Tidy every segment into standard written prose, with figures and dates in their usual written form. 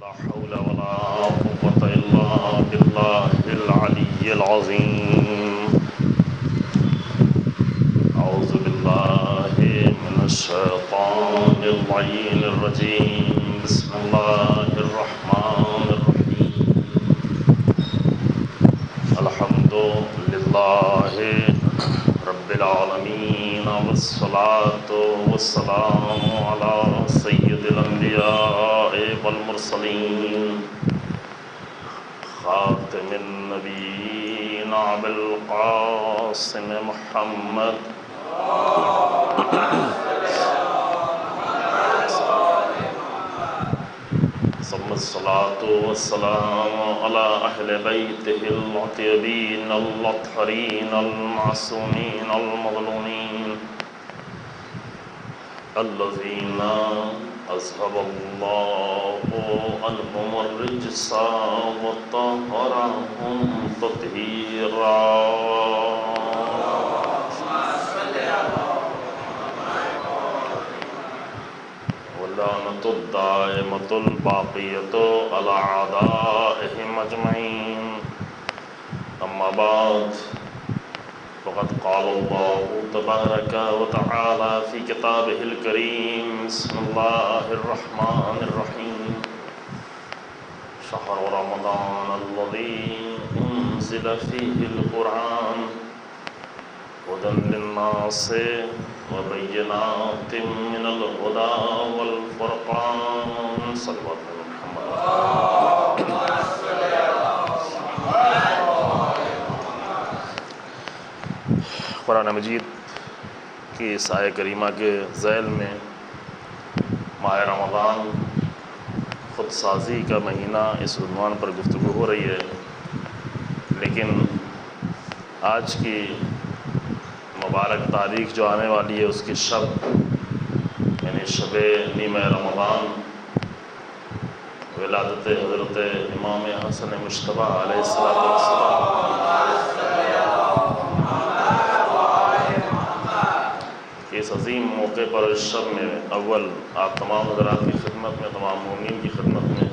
لا حول ولا قوة إلا بالله العلي العظيم. أعوذ بالله من الشيطان اللعين الرجيم. بسم الله الرحمن الرحيم. الحمد لله رب العالمين، والصلاة والسلام على سيد الأنبياء والمرسلين، خاتم النبيين أبي القاسم محمد ثم الصلاة والسلام على أهل بيته الطيبين الأطهرين المعصومين المظلومين، الذين أذهب الله عنهم الرجس وطهرهم تطهيرا. واللعنة الدائمة الباقية على أعدائهم أجمعين. أما بعد، فقد قال الله تبارك وتعالى في كتابه الكريم. بسم الله الرحمن الرحيم. شهر رمضان الذي أنزل فيه القرآن هدى للناس وبينات من الهدى والفرقان. صلى الله عليه محمد. قرآن مجید کی اس آیہ کریمہ کے ذیل میں ماہ رمضان خود سازی کا مہینہ اس عنوان پر گفتگو ہو رہی ہے، لیکن آج کی مبارک تاریخ جو آنے والی ہے اس کی شب، یعنی شب نیمہ رمضان، ولادت حضرت امام حسن مجتبیٰ علیہ السلام اس عظیم موقع پر اس شب میں اول آپ تمام حضرات کی خدمت میں، تمام مومنین کی خدمت میں،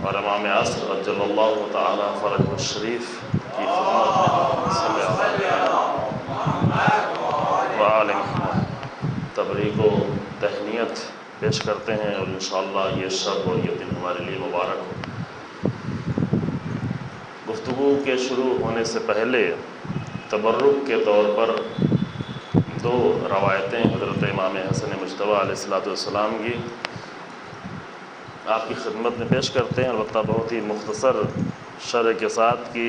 اور امام عصر عجل اللہ تعالی فرجہ الشریف کی خدمت میں وعلیہ تبریک و تہنیت پیش کرتے ہیں، اور انشاءاللہ یہ شب اور یہ دن ہمارے لیے مبارک ہو۔ گفتگو کے شروع ہونے سے پہلے تبرک کے طور پر دو روایتیں حضرت امام حسن مجتبیٰ علیہ السلام کی آپ کی خدمت میں پیش کرتے ہیں، البتہ بہت ہی مختصر شرح کے ساتھ کہ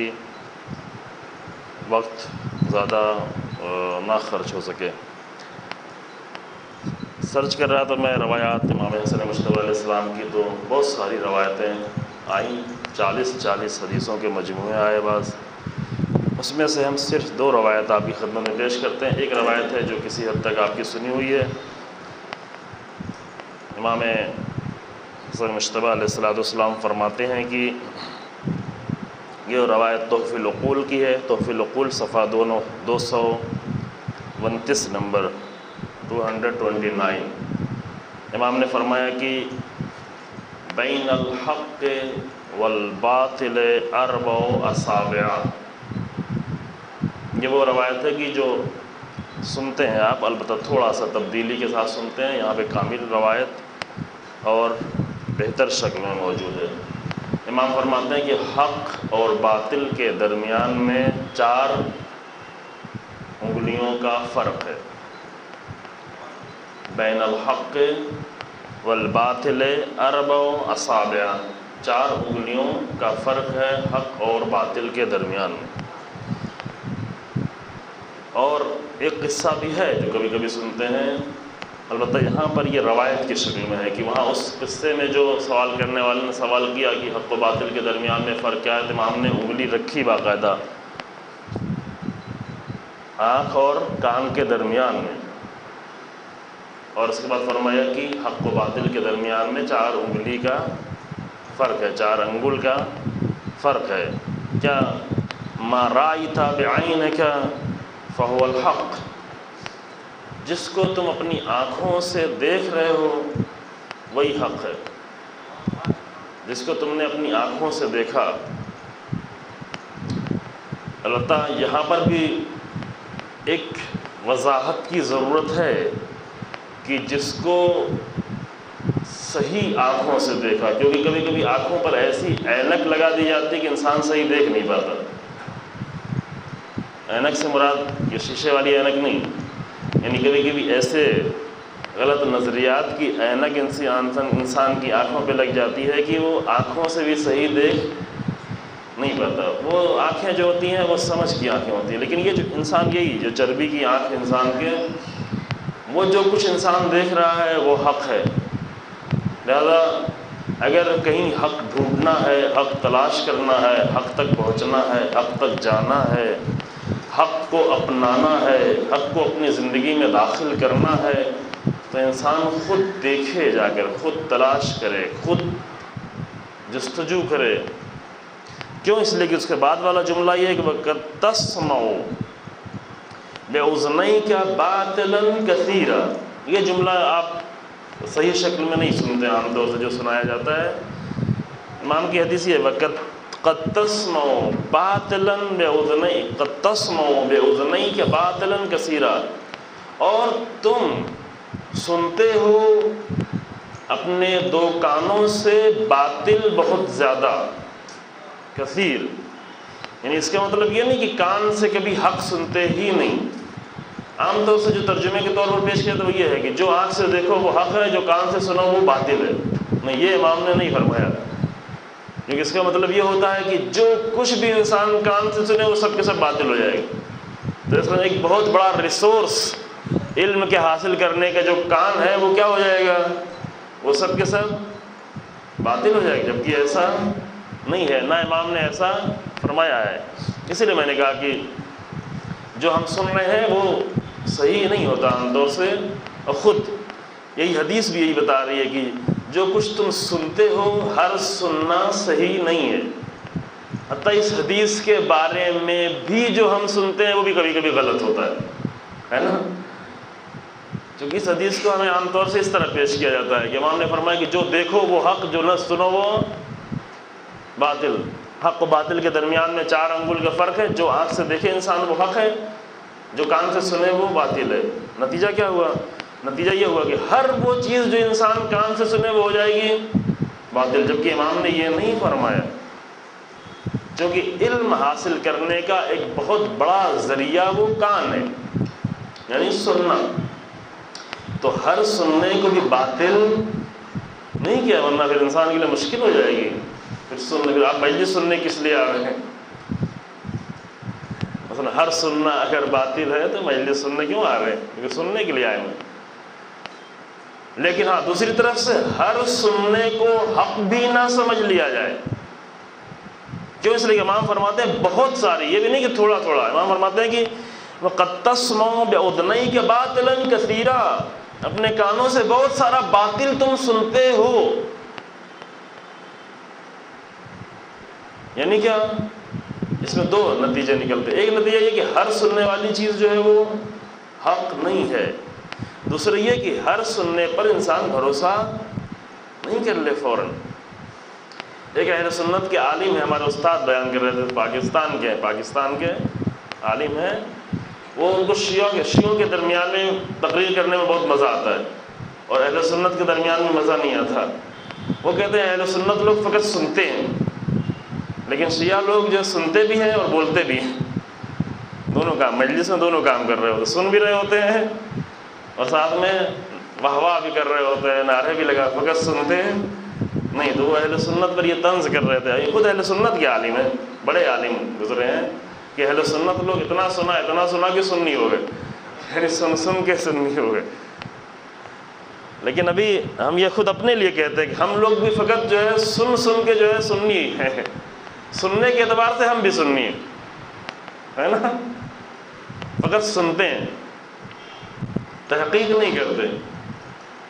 وقت زیادہ نہ خرچ ہو سکے۔ سرچ کر رہا تھا میں روایات امام حسن مجتبیٰ علیہ السلام کی، تو بہت ساری روایتیں آئیں، 40 حدیثوں کے مجموعے آئے بعض، اس میں سے ہم صرف دو روایت آپ کی خدمت میں پیش کرتے ہیں۔ ایک روایت ہے جو کسی حد تک آپ کی سنی ہوئی ہے، امام حسن مجتبیٰ علیہ السلام فرماتے ہیں کہ یہ روایت تحفۃ العقول کی ہے، تحفۃ العقول صفحہ 229 نمبر 229۔ امام نے فرمایا کہ بین الحق والباطل 4 اصابع۔ یہ وہ روایت ہے کہ جو سنتے ہیں آپ، البتہ تھوڑا سا تبدیلی کے ساتھ سنتے ہیں، یہاں پہ کامل روایت اور بہتر شکل میں موجود ہے۔ امام فرماتے ہیں کہ حق اور باطل کے درمیان میں 4 انگلیوں کا فرق ہے۔ بین الحق والباطل 4 اصابع، 4 انگلیوں کا فرق ہے حق اور باطل کے درمیان میں۔ اور ایک قصہ بھی ہے جو کبھی کبھی سنتے ہیں، البتہ یہاں پر یہ روایت کی شکل میں ہے کہ وہاں اس قصے میں جو سوال کرنے والے نے سوال کیا کہ حق و باطل کے درمیان میں فرق کیا ہے، تو امام نے انگلی رکھی باقاعدہ آنکھ اور کان کے درمیان میں، اور اس کے بعد فرمایا کہ حق و باطل کے درمیان میں 4 انگلی کا فرق ہے، 4 انگل کا فرق ہے۔ کیا ما رأیت بعینک فہو الحق، جس کو تم اپنی آنکھوں سے دیکھ رہے ہو وہی حق ہے۔ جس کو تم نے اپنی آنکھوں سے دیکھا، البتہ یہاں پر بھی ایک وضاحت کی ضرورت ہے کہ جس کو صحیح آنکھوں سے دیکھا، کیونکہ کبھی کبھی آنکھوں پر ایسی اینک لگا دی جاتی ہے کہ انسان صحیح دیکھ نہیں پاتا۔ اینک سے مراد یہ شیشے والی اینک نہیں، یعنی کبھی کبھی ایسے غلط نظریات کی اینک انسان کی آنکھوں پہ لگ جاتی ہے کہ وہ آنکھوں سے بھی صحیح دیکھ نہیں پاتا۔ وہ آنکھیں جو ہوتی ہیں وہ سمجھ کی آنکھیں ہوتی ہیں، لیکن یہ جو انسان یہی جو چربی کی آنکھ انسان کے، وہ جو کچھ انسان دیکھ رہا ہے وہ حق ہے۔ لہذا اگر کہیں حق ڈھونڈنا ہے، حق تلاش کرنا ہے، حق تک پہنچنا ہے، حق تک جانا ہے، حق کو اپنانا ہے، حق کو اپنی زندگی میں داخل کرنا ہے، تو انسان خود دیکھے، جا کر خود تلاش کرے، خود جستجو کرے۔ کیوں؟ اس لیے کہ اس کے بعد والا جملہ یہ ہے کہ وَقَدْ تَسْمَعُ بِأُذْنَيْكَ بَاطِلًا كَثِيرًا۔ یہ جملہ آپ صحیح شکل میں نہیں سنتے عام طور سے جو سنایا جاتا ہے۔ امام کی حدیث یہ ہے قد تسمعوا باطلا بأذنيك، قد تسمعوا بأذنيك باطلا كثيرا، اور تم سنتے ہو اپنے دو کانوں سے باطل بہت زیادہ، کثیر، یعنی اس کا مطلب یہ نہیں کہ کان سے کبھی حق سنتے ہی نہیں۔ عام طور سے جو ترجمے کے طور پر پیش کیا تو وہ یہ ہے کہ جو آنکھ سے دیکھو وہ حق ہے، جو کان سے سنو وہ باطل ہے۔ نہیں، یہ امام نے نہیں فرمایا، کیونکہ اس کا مطلب یہ ہوتا ہے کہ جو کچھ بھی انسان کان سے سنے وہ سب کے سب باطل ہو جائے گا۔ تو اس میں ایک بہت بڑا ریسورس علم کے حاصل کرنے کا جو کان ہے وہ کیا ہو جائے گا؟ وہ سب کے سب باطل ہو جائے گا، جبکہ ایسا نہیں ہے، نہ امام نے ایسا فرمایا ہے۔ اسی لیے میں نے کہا کہ جو ہم سن رہے ہیں وہ صحیح نہیں ہوتا عام طور سے، اور خود یہی حدیث بھی یہی بتا رہی ہے کہ جو کچھ تم سنتے ہو ہر سننا صحیح نہیں ہے۔ حتیٰ اس حدیث کے بارے میں بھی جو ہم سنتے ہیں وہ بھی کبھی کبھی غلط ہوتا ہے نا؟ چونکہ اس حدیث کو ہمیں عام طور سے اس طرح پیش کیا جاتا ہے کہ امام نے فرمایا کہ جو دیکھو وہ حق، جو نہ سنو وہ باطل۔ حق و باطل کے درمیان میں 4 انگل کا فرق ہے۔ جو آنکھ سے دیکھے انسان وہ حق ہے، جو کان سے سنے وہ باطل ہے۔ نتیجہ کیا ہوا؟ نتیجہ یہ ہوا کہ ہر وہ چیز جو انسان کان سے سنے وہ ہو جائے گی باطل، جبکہ امام نے یہ نہیں فرمایا، کیونکہ علم حاصل کرنے کا ایک بہت بڑا ذریعہ وہ کان ہے، یعنی سننا۔ تو ہر سننے کو بھی باطل نہیں کیا، ورنہ پھر انسان کے لیے مشکل ہو جائے گی۔ پھر آپ مجلس سننے کس لیے آ رہے ہیں؟ مثلا ہر سننا اگر باطل ہے تو مجلس سننے کیوں آ رہے ہیں؟ کیونکہ سننے کے لیے آئے ہیں۔ لیکن ہاں دوسری طرف سے ہر سننے کو حق بھی نہ سمجھ لیا جائے۔ کیوں؟ اس لیے کہ امام فرماتے ہیں بہت ساری، یہ بھی نہیں کہ تھوڑا تھوڑا، امام فرماتے ہیں کہ وَقَدْ تَسْمَعُ بِأُذْنَيْكَ بَاطِلًا كَثِيرًا، اپنے کانوں سے بہت سارا باطل تم سنتے ہو۔ یعنی کیا؟ اس میں 2 نتیجے نکلتے ہیں۔ ایک نتیجہ یہ کہ ہر سننے والی چیز جو ہے وہ حق نہیں ہے۔ دوسرا یہ کہ ہر سننے پر انسان بھروسہ نہیں کر لے فوراً۔ ایک اہل سنت کے عالم ہیں، ہمارے استاد بیان کر رہے تھے، پاکستان کے عالم ہیں، وہ ان کو شیعوں کے درمیان میں تقریر کرنے میں بہت مزہ آتا ہے، اور اہل سنت کے درمیان میں مزہ نہیں آتا۔ وہ کہتے ہیں اہل سنت لوگ فقط سنتے ہیں، لیکن شیعہ لوگ جو سنتے بھی ہیں اور بولتے بھی ہیں، دونوں کام، مجلس میں دونوں کام کر رہے ہوتے، سن بھی رہے ہوتے ہیں اور ساتھ میں واہ واہ بھی کر رہے ہوتے ہیں، نعرے بھی لگا، فقط سنتے ہیں نہیں۔ تو وہ اہل سنت پر یہ طنز کر رہے تھے۔ یہ خود اہل سنت کے عالم ہیں، بڑے عالم گزرے ہیں کہ اہل سنت لوگ اتنا سنا کہ سنی ہو گئے، یعنی سن کے سنی ہو گئے۔ لیکن ابھی ہم یہ خود اپنے لیے کہتے ہیں کہ ہم لوگ بھی فقط جو ہے سن کے جو ہے سنی ہیں، سننے کے اعتبار سے ہم بھی سنی ہے نا، فقط سنتے ہیں، تحقیق نہیں کرتے۔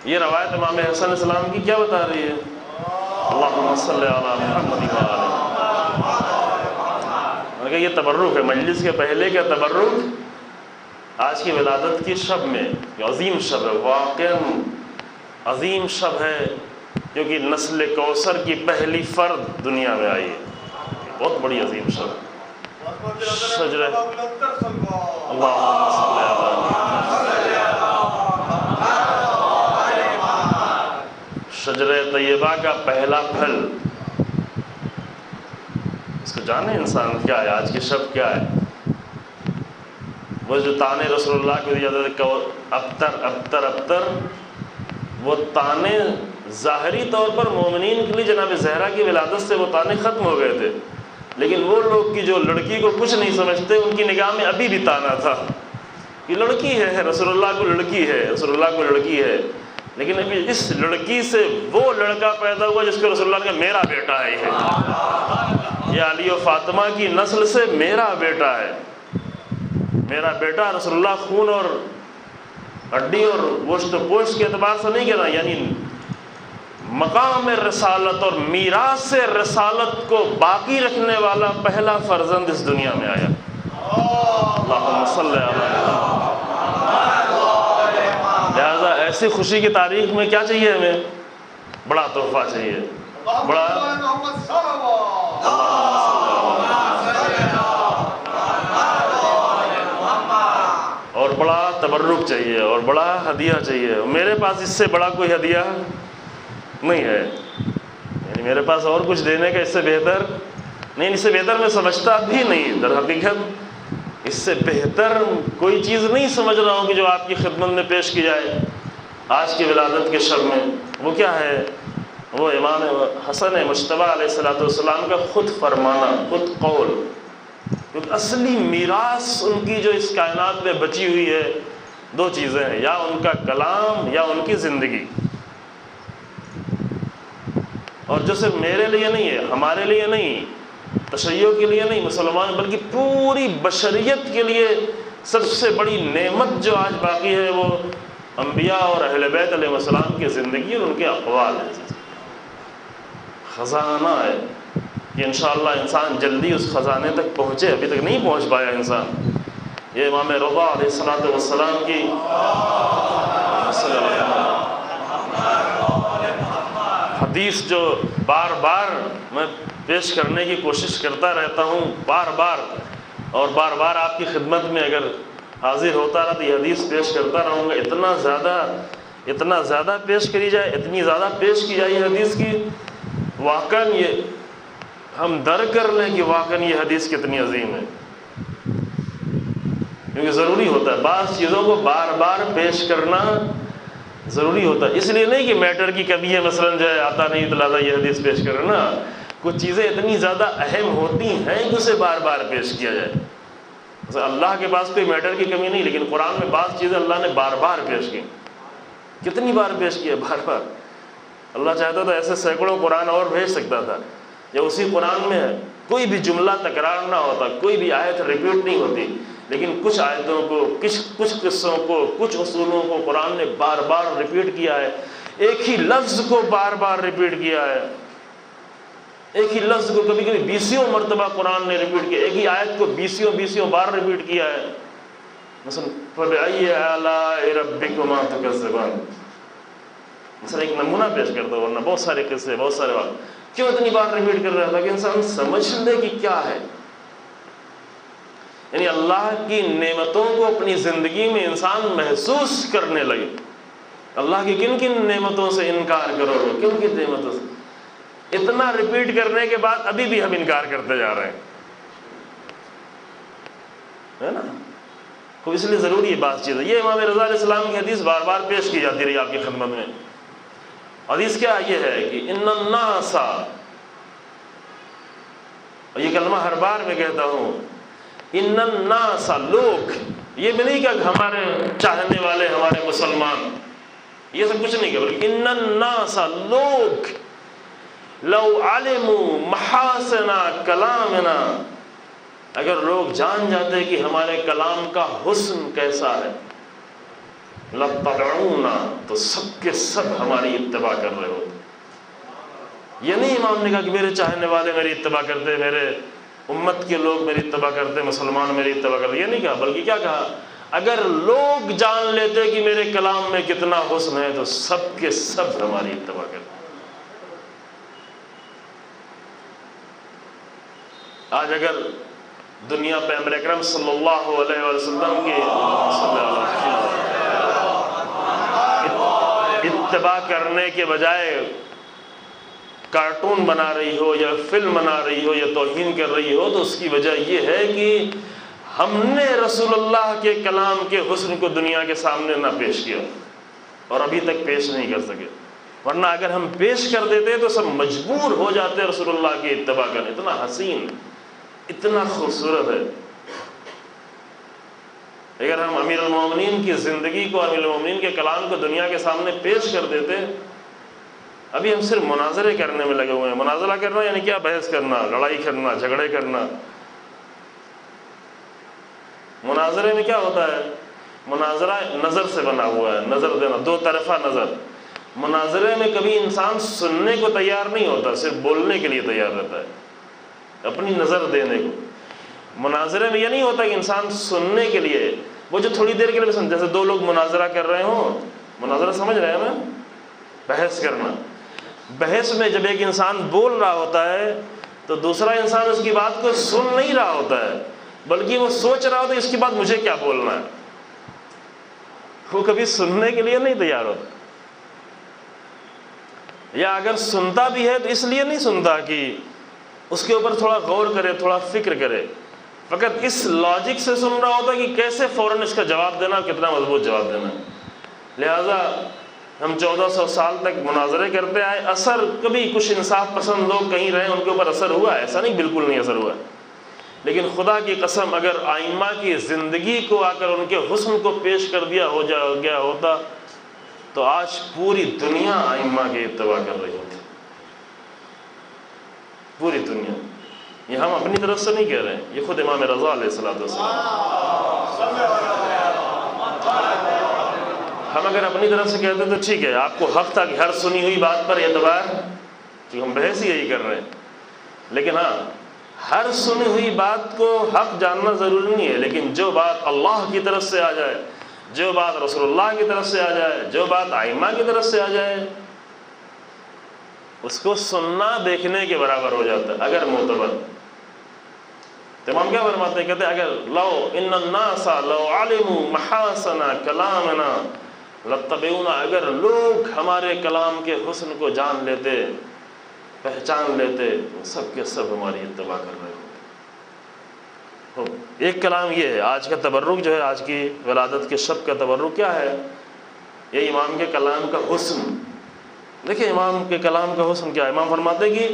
یہ روایت امام حسن علیہ السلام کی کیا بتا رہی ہے؟ اللہم صلی علی محمد و آلہ۔ میں نے کہا یہ تبرک ہے، مجلس کے پہلے کا تبرک آج کی ولادت کی شب میں، یہ عظیم شب ہے، واقعاً عظیم شب ہے، کیونکہ نسل کوثر کی پہلی فرد دنیا میں آئی ہے. بہت بڑی عظیم شرح. شجرہ شجرہ طیبہ کا پہلا پھل، اس کو جانے انسان کیا ہے، آج کی شب کیا ہے. وہ جو تانے رسول اللہ کو دیا جاتا تھا ابتر ابتر ابتر، وہ تانے ظاہری طور پر مومنین کے لیے جناب زہرا کی ولادت سے وہ تانے ختم ہو گئے تھے، لیکن وہ لوگ کی جو لڑکی کو کچھ نہیں سمجھتے، ان کی نگاہ میں ابھی بھی تانا تھا. یہ لڑکی ہے، رسول اللہ کو لڑکی ہے، رسول اللہ کو لڑکی ہے، لیکن ابھی اس لڑکی سے وہ لڑکا پیدا ہوا جس کو رسول اللہ نے کہا میرا بیٹا ہے. یہ علی و فاطمہ کی نسل سے میرا بیٹا ہے، میرا بیٹا. رسول اللہ خون اور ہڈی اور گوشت و پوشت کے اعتبار سے نہیں کہنا، یعنی مقام رسالت اور میراث رسالت کو باقی رکھنے والا پہلا فرزند اس دنیا میں آیا. اللہم صلی علی محمد. لہذا ایسی خوشی کی تاریخ میں کیا چاہیے ہمیں؟ بڑا تحفہ چاہیے، بڑا اور بڑا تبرک چاہیے اور بڑا ہدیہ چاہیے. میرے پاس اس سے بڑا کوئی ہدیہ نہیں ہے، یعنی میرے پاس اور کچھ دینے کا اس سے بہتر نہیں، اس سے بہتر میں سمجھتا بھی نہیں. در حقیقت اس سے بہتر کوئی چیز نہیں سمجھ رہا ہوں کہ جو آپ کی خدمت میں پیش کی جائے آج کی ولادت کے شب میں. وہ کیا ہے؟ وہ امام حسن مجتبی علیہ السلام کا خود فرمانا، خود قول. کیونکہ اصلی میراث ان کی جو اس کائنات میں بچی ہوئی ہے دو چیزیں ہیں، یا ان کا کلام یا ان کی زندگی. اور جو صرف میرے لیے نہیں ہے، ہمارے لیے نہیں، تشیع کے لیے نہیں، مسلمان، بلکہ پوری بشریت کے لیے سب سے بڑی نعمت جو آج باقی ہے وہ انبیاء اور اہل بیت علیہ السلام کی زندگی اور ان کے اقوال ہیں. خزانہ ہے کہ انشاءاللہ انسان جلدی اس خزانے تک پہنچے، ابھی تک نہیں پہنچ پایا انسان. یہ امام رضا علیہ السلام کی حدیث جو بار بار میں پیش کرنے کی کوشش کرتا رہتا ہوں، بار بار آپ کی خدمت میں اگر حاضر ہوتا رہا تو یہ حدیث پیش کرتا رہوں گا. اتنا زیادہ پیش کری جائے، اتنی زیادہ پیش کی جائے یہ حدیث کی، واقعاً یہ ہم در کر لیں کہ واقعاً یہ حدیث کتنی عظیم ہے. کیونکہ ضروری ہوتا ہے بعض چیزوں کو بار بار پیش کرنا، ضروری ہوتا ہے. اس لیے نہیں کہ میٹر کی کمی ہے، مثلاً جو ہے آتا نہیں تو لہٰذا یہ حدیث پیش کرنا. کچھ چیزیں اتنی زیادہ اہم ہوتی ہیں کہ اسے بار بار پیش کیا جائے. اللہ کے پاس کوئی میٹر کی کمی نہیں، لیکن قرآن میں بعض چیزیں اللہ نے بار بار پیش کی. کتنی بار پیش کی ہے؟ بار بار. اللہ چاہتا تھا ایسے سینکڑوں قرآن اور بھیج سکتا تھا. یا اسی قرآن میں کوئی بھی جملہ تکرار نہ ہوتا، کوئی بھی آیت ریپیٹ نہیں ہوتی، لیکن کچھ آیتوں کو، کچھ قصوں کو، کچھ اصولوں کو قرآن نے بار بار ریپیٹ کیا ہے. ایک ہی لفظ کو بار بار ریپیٹ کیا ہے، ایک ہی لفظ کو کبھی کبھی 20 مرتبہ قرآن نے ریپیٹ کیا، ایک ہی آیت کو 20 بار ریپیٹ کیا ہے. مثلا فَبِأَيِّ آلَاءِ رَبِّكُمَا تُكَذِّبَانِ، مثلا ایک نمونہ پیش کرتا ہوں، ورنہ بہت سارے قصے، بہت سارے بات. کیوں اتنی بار ریپیٹ کر رہا تھا؟ کہ انسان سمجھ لے کہ کیا ہے. یعنی اللہ کی نعمتوں کو اپنی زندگی میں انسان محسوس کرنے لگے. اللہ کی کن کن نعمتوں سے انکار کرو گے، کن کن نعمتوں سے. اتنا ریپیٹ کرنے کے بعد ابھی بھی ہم انکار کرتے جا رہے ہیں، ہے نا. تو اس لیے ضروری ہے بعض چیزیں. یہ امام رضا علیہ السلام کی حدیث بار بار پیش کی جاتی رہی آپ کی خدمت میں. حدیث کیا یہ ہے کہ ان الناس، اور یہ کلمہ ہر بار میں کہتا ہوں، ان الناس، لوگ، یہ بھی نہیں کہ ہمارے چاہنے والے، ہمارے مسلمان، یہ سب کچھ نہیں کہ، بلکہ ان الناس، لوگ، لو علموا محاسن کلامنا، اگر لوگ جان جاتے کہ ہمارے کلام کا حسن کیسا ہے، لَتَّبَعُونَا، تو سب کے سب ہماری اتباع کر رہے ہوتے. یہ نہیں امام نے کہا کہ میرے چاہنے والے میری اتباع کرتے، میرے امت کے لوگ میری اتباع کرتے، مسلمان میری اتباع کرتے، یہ نہیں کہا، بلکہ کیا کہا، اگر لوگ جان لیتے کہ میرے کلام میں کتنا حسن ہے تو سب کے سب ہماری اتباع کرتے. آج اگر دنیا پہ پیغمبر اکرم صلی اللہ علیہ وسلم کی اتباع کرنے کے بجائے کارٹون بنا رہی ہو یا فلم بنا رہی ہو یا توہین کر رہی ہو، تو اس کی وجہ یہ ہے کہ ہم نے رسول اللہ کے کلام کے حسن کو دنیا کے سامنے نہ پیش کیا، اور ابھی تک پیش نہیں کر سکے۔ ورنہ اگر ہم پیش کر دیتے تو سب مجبور ہو جاتے رسول اللہ کی اتباع کرنے۔ اتنا حسین، اتنا خوبصورت ہے۔ اگر ہم امیر المومنین کی زندگی کو، امیر المومنین کے کلام کو دنیا کے سامنے پیش کر دیتے، ابھی ہم صرف مناظرے کرنے میں لگے ہوئے ہیں۔ مناظرہ کرنا یعنی کیا؟ بحث کرنا، لڑائی کرنا، جھگڑے کرنا۔ مناظرے میں کیا ہوتا ہے؟ مناظرہ نظر سے بنا ہوا ہے، نظر دینا، دو طرفہ نظر۔ مناظرے میں کبھی انسان سننے کو تیار نہیں ہوتا، صرف بولنے کے لیے تیار رہتا ہے، اپنی نظر دینے کو۔ مناظرے میں یہ نہیں ہوتا کہ انسان سننے کے لیے، وہ جو تھوڑی دیر کے لیے سن، جیسے دو لوگ مناظرہ کر رہے ہوں، مناظرہ سمجھ رہے ہیں نا؟ بحث کرنا۔ بحث میں جب ایک انسان بول رہا ہوتا ہے تو دوسرا انسان اس کی بات کو سن نہیں رہا ہوتا ہے، بلکہ وہ سوچ رہا ہوتا ہے اس کے بعد مجھے کیا بولنا ہے۔ وہ کبھی سننے کے لیے نہیں تیار ہوتا، یا اگر سنتا بھی ہے تو اس لیے نہیں سنتا کہ اس کے اوپر تھوڑا غور کرے، تھوڑا فکر کرے، فقط اس لاجک سے سن رہا ہوتا کہ کیسے فوراً اس کا جواب دینا، کتنا مضبوط جواب دینا۔ لہذا ہم 1400 سال تک مناظرے کرتے آئے، اثر کبھی کچھ انصاف پسند لوگ کہیں رہے ان کے اوپر اثر ہوا ہے؟ ایسا نہیں، بالکل نہیں اثر ہوا ہے۔ لیکن خدا کی قسم اگر ائمہ کی زندگی کو آ کر ان کے حسن کو پیش کر دیا ہو گیا ہوتا تو آج پوری دنیا ائمہ کی اتباع کر رہی ہوتی، پوری دنیا۔ یہ ہم اپنی طرف سے نہیں کہہ رہے ہیں، یہ خود امام رضا علیہ السلام۔ ہم اگر اپنی طرف سے کہتے تو ٹھیک ہے، آپ کو حق تھا کہ ہر سنی ہوئی بات پر اعتبار، کہ ہم بحث ہی یہی کر رہے ہیں۔ لیکن ہاں، ہر سنی ہوئی بات کو حق جاننا ضروری نہیں ہے، لیکن جو بات اللہ کی طرف سے آ جائے، جو بات رسول اللہ کی طرف سے آ جائے، جو بات ائمہ کی طرف سے آ جائے، اس کو سننا دیکھنے کے برابر ہو جاتا ہے اگر معتبر۔ امام کیا فرماتے ہیں؟ کہتے ہیں اگر لو ان الناس لو علموا محاسن کلامنا لتبعونا، اگر لوگ ہمارے کلام کے حسن کو جان لیتے، پہچان لیتے، سب کے سب ہماری اتباع کر رہے ہوتے۔ ایک کلام یہ ہے، آج کا تبرک جو ہے، آج کی ولادت کے شب کا تبرک کیا ہے؟ یہ امام کے کلام کا حسن۔ دیکھیں امام کے کلام کا حسن کیا ہے؟ امام فرماتے ہیں کہ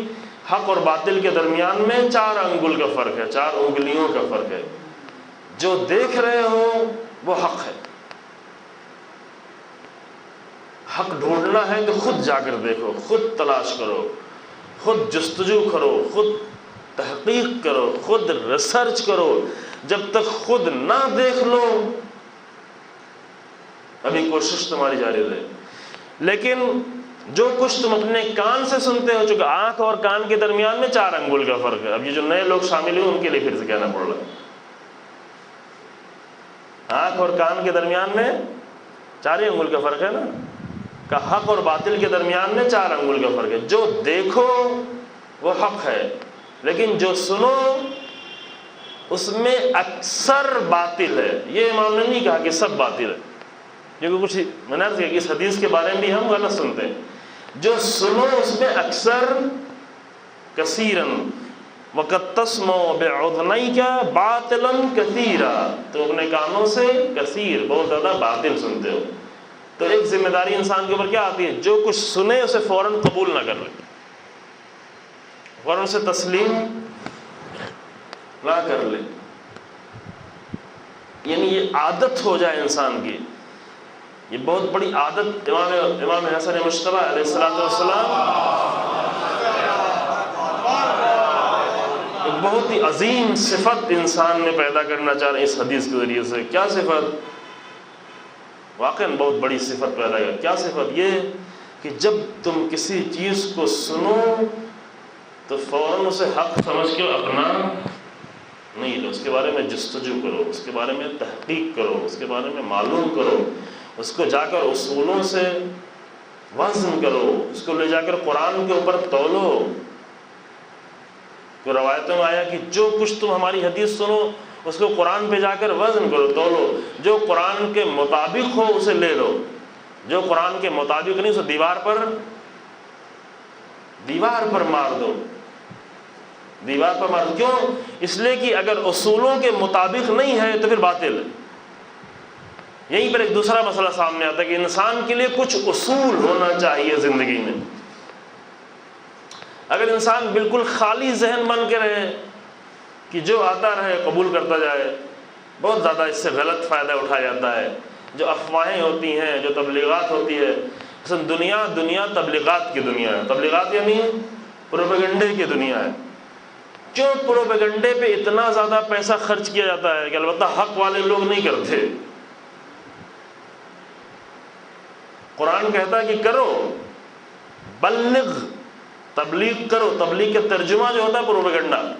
حق اور باطل کے درمیان میں 4 انگل کا فرق ہے، 4 انگلیوں کا فرق ہے۔ جو دیکھ رہے ہوں وہ حق ہے۔ حق ڈھونڈنا ہے تو خود جا کر دیکھو، خود تلاش کرو، خود جستجو کرو، خود تحقیق کرو، خود ریسرچ کرو۔ جب تک خود نہ دیکھ لو ابھی کوشش تمہاری جاری رہے۔ لیکن جو کچھ تم اپنے کان سے سنتے ہو، چونکہ آنکھ اور کان کے درمیان میں 4 انگل کا فرق ہے۔ اب یہ جو نئے لوگ شامل ہوئے ان کے لیے پھر سے کہنا پڑ رہا ہے، آنکھ اور کان کے درمیان میں 4 انگل کا فرق ہے نا، کہ حق اور باطل کے درمیان میں 4 انگل کا فرق ہے۔ جو دیکھو وہ حق ہے، لیکن جو سنو اس میں اکثر باطل ہے۔ یہ امام نے نہیں کہا کہ سب باطل ہے، کیونکہ کچھ میں نے عرض کیا کہ اس حدیث کے بارے میں بھی ہم غلط سنتے ہیں۔ جو سنو اس میں اکثر کثیرن وقد تسمع بعذنیک باطلا کثیرا، تو اپنے کانوں سے کثیر، بہت زیادہ باطل سنتے ہو۔ تو ایک ذمہ داری انسان کے اوپر کیا آتی ہے؟ جو کچھ سنے اسے فوراً قبول نہ کر لے، فوراً اسے تسلیم نہ کر لے، یعنی یہ عادت ہو جائے انسان کی۔ یہ بہت بڑی عادت امام حسن مجتبی علیہ السلام ایک بہت ہی عظیم صفت انسان میں پیدا کرنا چاہ رہے ہیں اس حدیث کے ذریعے سے۔ کیا صفت؟ واقعاً بہت بڑی صفت پیدا کر۔ کیا صفت؟ یہ کہ جب تم کسی چیز کو سنو تو فوراً اسے حق سمجھ کے اپنا نہیں لو، اس کے بارے میں جستجو کرو، اس کے بارے میں تحقیق کرو، اس کے بارے میں معلوم کرو، اس کو جا کر اصولوں سے وزن کرو، اس کو لے جا کر قرآن کے اوپر تولو۔ تو روایتوں میں آیا کہ جو کچھ تم ہماری حدیث سنو اس کو قرآن پہ جا کر وزن کرو، تولو، جو قرآن کے مطابق ہو اسے لے لو، جو قرآن کے مطابق نہیں اسے دیوار پر مار دو، دیوار پر مار دو۔ کیوں؟ اس لیے کہ اگر اصولوں کے مطابق نہیں ہے تو پھر باطل ہے۔ یہیں پر ایک دوسرا مسئلہ سامنے آتا ہے کہ انسان کے لیے کچھ اصول ہونا چاہیے زندگی میں۔ اگر انسان بالکل خالی ذہن بن کے رہے کہ جو آتا رہے قبول کرتا جائے، بہت زیادہ اس سے غلط فائدہ اٹھایا جاتا ہے۔ جو افواہیں ہوتی ہیں، جو تبلیغات ہوتی ہے، اصل دنیا تبلیغات کی دنیا ہے۔ تبلیغات یعنی پروپیگنڈے کی دنیا ہے۔ کیوں پروپیگنڈے پہ اتنا زیادہ پیسہ خرچ کیا جاتا ہے کہ البتہ حق والے لوگ نہیں کرتے۔ قرآن کہتا ہے کہ کرو، بلغ، تبلیغ کرو۔ تبلیغ کا ترجمہ جو ہوتا ہے پروپیگنڈا،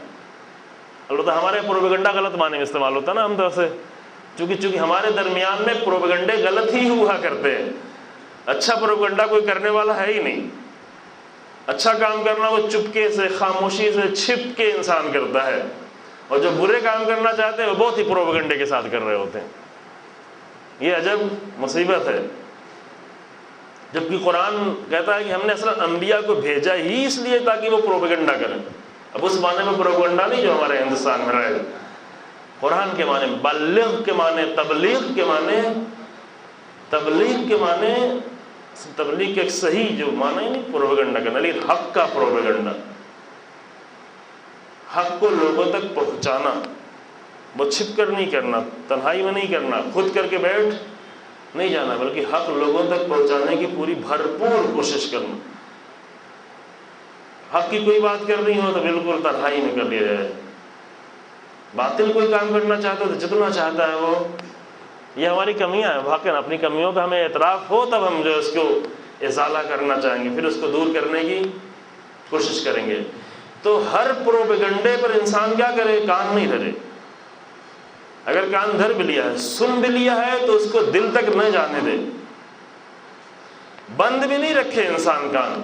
البتہ ہمارے پروپیگنڈا غلط معنی میں استعمال ہوتا ہے نا ہم طرف سے، چونکہ ہمارے درمیان میں پروپیگنڈے غلط ہی ہوا کرتے ہیں۔ اچھا پروپیگنڈا کوئی کرنے والا ہے ہی نہیں۔ اچھا کام کرنا وہ چپکے سے، خاموشی سے، چھپ کے انسان کرتا ہے، اور جو برے کام کرنا چاہتے ہیں وہ بہت ہی پروپیگنڈے کے ساتھ کر رہے ہوتے ہیں۔ یہ عجب مصیبت ہے، جبکہ قرآن کہتا ہے کہ ہم نے اصلا انبیاء کو بھیجا ہی اس لیے تاکہ وہ پروپیگنڈا کریں۔ اب اس معنی میں پروپیگنڈا نہیں جو ہمارے ہندوستان میں رہے۔ قرآن کے معنی بلغ کے معنی، تبلیغ کے معنی، تبلیغ کے ایک صحیح جو معنی نہیں پروپیگنڈا کرنا، لیکن حق کا پروپیگنڈا، حق کو لوگوں تک پہنچانا، وہ چھپ کر نہیں کرنا، تنہائی میں نہیں کرنا، خود کر کے بیٹھ نہیں جانا، بلکہ حق لوگوں تک پہنچانے کی پوری بھرپور کوشش کرنا۔ حق کی کوئی بات کرنی ہو تو بالکل تنہائی میں کر لیا جائے۔ باطل کوئی کام کرنا چاہتا ہے تو جتنا چاہتا ہے وہ، یہ ہماری کمیاں ہیں۔ واقعا اپنی کمیوں کا ہمیں اعتراف ہو تب ہم جو اس کو ازالہ کرنا چاہیں گے، پھر اس کو دور کرنے کی کوشش کریں گے۔ تو ہر پروپیگنڈے پر انسان کیا کرے؟ کان نہیں دھرے۔ اگر کان دھر بھی لیا ہے، سن بھی لیا ہے، تو اس کو دل تک نہ جانے دے، بند بھی نہیں رکھے انسان کان۔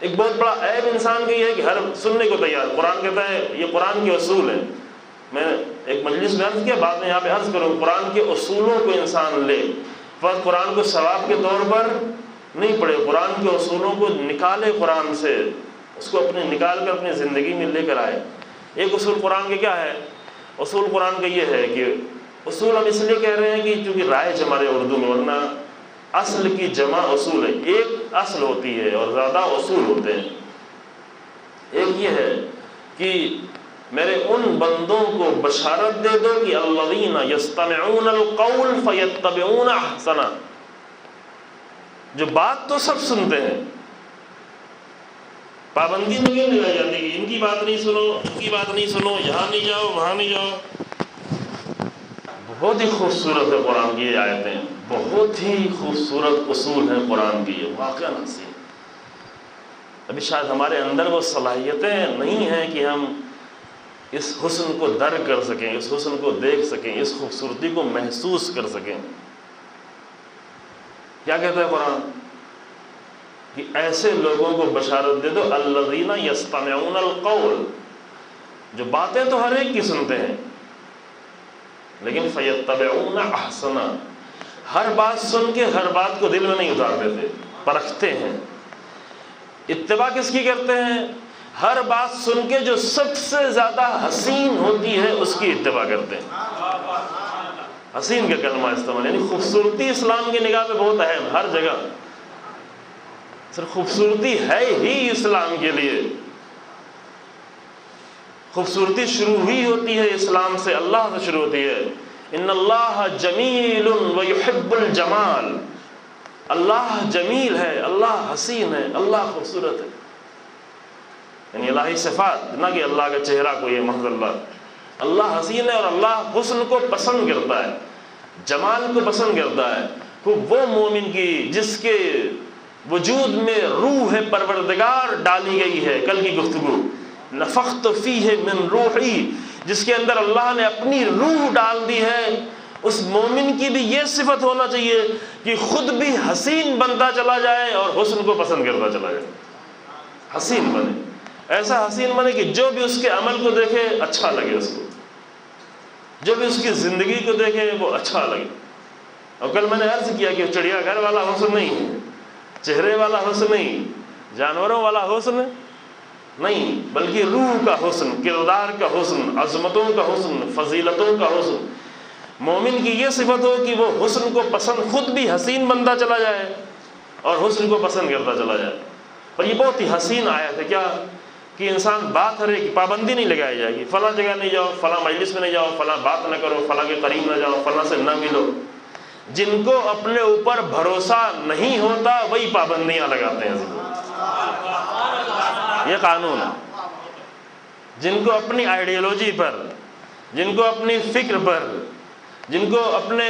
ایک بہت بڑا عیب انسان کا یہ ہے کہ ہر سننے کو تیار۔ قرآن کہتا ہے، یہ قرآن کے اصول ہیں۔ میں ایک مجلس میں عرض کیا، بعد میں یہاں پہ عرض کروں، قرآن کے اصولوں کو انسان لے، فقط قرآن کو ثواب کے طور پر نہیں پڑھے، قرآن کے اصولوں کو نکالے قرآن سے، اس کو نکال کر اپنی زندگی میں لے کر آئے۔ ایک اصول قرآن کے کیا ہے؟ اصول قرآن کا یہ ہے کہ اصول ہم اس لیے کہہ رہے ہیں کہ چونکہ رائج ہمارے اردو میں، ورنہ اصل کی جمع اصول ہے۔ ایک اصل ہوتی ہے اور زیادہ اصول ہوتے ہیں۔ ایک یہ ہے کہ میرے ان بندوں کو بشارت دے دو کہ الذین یستمعون القول فیتبعون احسنہ، جو بات تو سب سنتے ہیں، پابندی میں کیوں لگائی جاتی ہے؟ ان کی بات نہیں سنو، ان کی بات نہیں سنو، یہاں نہیں جاؤ، وہاں نہیں جاؤ۔ بہت ہی خوبصورت ہے قرآن کی یہ آیتیں، بہت ہی خوبصورت اصول ہیں قرآن کی، یہ واقعا حسین۔ ابھی شاید ہمارے اندر وہ صلاحیتیں نہیں ہیں کہ ہم اس حسن کو درک کر سکیں، اس حسن کو دیکھ سکیں، اس خوبصورتی کو محسوس کر سکیں۔ کیا کہتا ہے قرآن؟ کہ ایسے لوگوں کو بشارت دے دو الذین یستمعون القول، جو باتیں تو ہر ایک کی سنتے ہیں، لیکن فیتبعون احسنہ، ہر بات سن کے ہر بات کو دل میں نہیں اتار دیتے، پرکھتے ہیں۔ اتباع کس کی کرتے ہیں؟ ہر بات سن کے جو سب سے زیادہ حسین ہوتی ہے اس کی اتباع کرتے ہیں۔ حسین کا کلمہ استعمال، یعنی خوبصورتی اسلام کی نگاہ پہ بہت اہم، ہر جگہ صرف خوبصورتی ہے ہی اسلام کے لیے۔ خوبصورتی شروع ہی ہوتی ہے اسلام سے، اللہ سے شروع ہوتی ہے۔ ان اللہ جمیل ویحب الجمال، اللہ جمیل ہے، اللہ حسین ہے، اللہ خوبصورت ہے۔ یعنی الہی صفات، نہ کہ اللہ کا چہرہ کوئی ہے، محض اللہ حسین ہے، اور اللہ حسن کو پسند کرتا ہے، جمال کو پسند کرتا ہے۔ وہ مومن کی جس کے وجود میں روح پروردگار ڈالی گئی ہے، کل کی گفتگو، نفخت فیہ من روحی، جس کے اندر اللہ نے اپنی روح ڈال دی ہے، اس مومن کی بھی یہ صفت ہونا چاہیے کہ خود بھی حسین بنتا چلا جائے اور حسن کو پسند کرتا چلا جائے، حسین بنے۔ ایسا حسین بنے کہ جو بھی اس کے عمل کو دیکھے اچھا لگے اس کو، جو بھی اس کی زندگی کو دیکھے وہ اچھا لگے۔ اور کل میں نے عرض کیا کہ چڑیا گھر والا حسن نہیں، چہرے والا حسن نہیں، جانوروں والا حسن نہیں، بلکہ روح کا حسن، کردار کا حسن، عظمتوں کا حسن، فضیلتوں کا حسن۔ مومن کی یہ صفت ہو کہ وہ حسن کو پسند، خود بھی حسین بنتا چلا جائے اور حسن کو پسند کرتا چلا جائے۔ اور یہ بہت ہی حسین آیت ہے، کیا کہ انسان بات ہر ایک پابندی نہیں لگائی جائے گی، فلاں جگہ نہیں جاؤ، فلاں مجلس میں نہیں جاؤ، فلاں بات نہ کرو، فلاں کے قریب نہ جاؤ، فلاں سے نہ ملو۔ جن کو اپنے اوپر بھروسہ نہیں ہوتا وہی پابندیاں لگاتے ہیں۔ یہ قانون ہے۔ جن کو اپنی آئیڈیالوجی پر، جن کو اپنی فکر پر، جن کو اپنے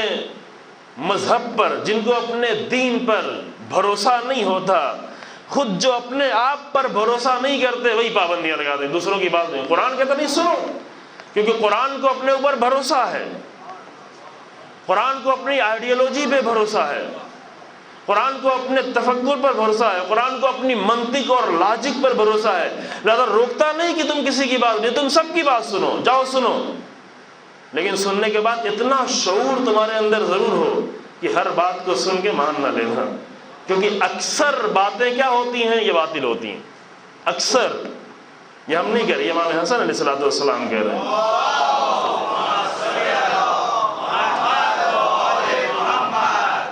مذہب پر، جن کو اپنے دین پر بھروسہ نہیں ہوتا، خود جو اپنے آپ پر بھروسہ نہیں کرتے وہی پابندیاں لگاتے ہیں، دوسروں کی بات نہیں۔ قرآن کہتا نہیں سنو، کیونکہ قرآن کو اپنے اوپر بھروسہ ہے، قرآن کو اپنی آئیڈیالوجی پہ بھروسہ ہے، قرآن کو اپنے تفکر پر بھروسہ ہے، قرآن کو اپنی منطق اور لاجک پر بھروسہ ہے، لہذا روکتا نہیں کہ تم کسی کی بات نہیں، تم سب کی بات سنو، جاؤ سنو، لیکن سننے کے بعد اتنا شعور تمہارے اندر ضرور ہو کہ ہر بات کو سن کے مان نہ لینا، کیونکہ اکثر باتیں کیا ہوتی ہیں، یہ باطل ہوتی ہیں۔ اکثر، یہ ہم نہیں کہہ رہے، یہ امام حسن علیہ السلام کہہ رہے ہیں۔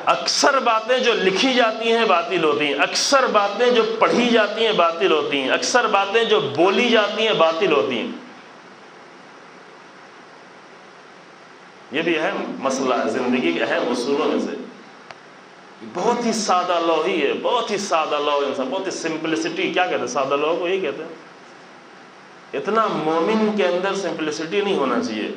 اکثر باتیں جو لکھی جاتی ہیں باطل ہوتی ہیں، اکثر باتیں جو پڑھی جاتی ہیں باطل ہوتی ہیں، اکثر باتیں جو بولی جاتی ہیں باطل ہوتی ہیں۔ یہ بھی اہم مسئلہ ہے، زندگی کے اہم اصولوں میں سے بہت ہی سادہ لو ہی ہے، بہت ہی سادہ لو انسان، بہت ہی سمپلسٹی، کیا کہتے ہیں سادہ لو کو، یہی کہتے ہیں۔ اتنا مومن کے اندر سمپلسٹی نہیں ہونا چاہیے،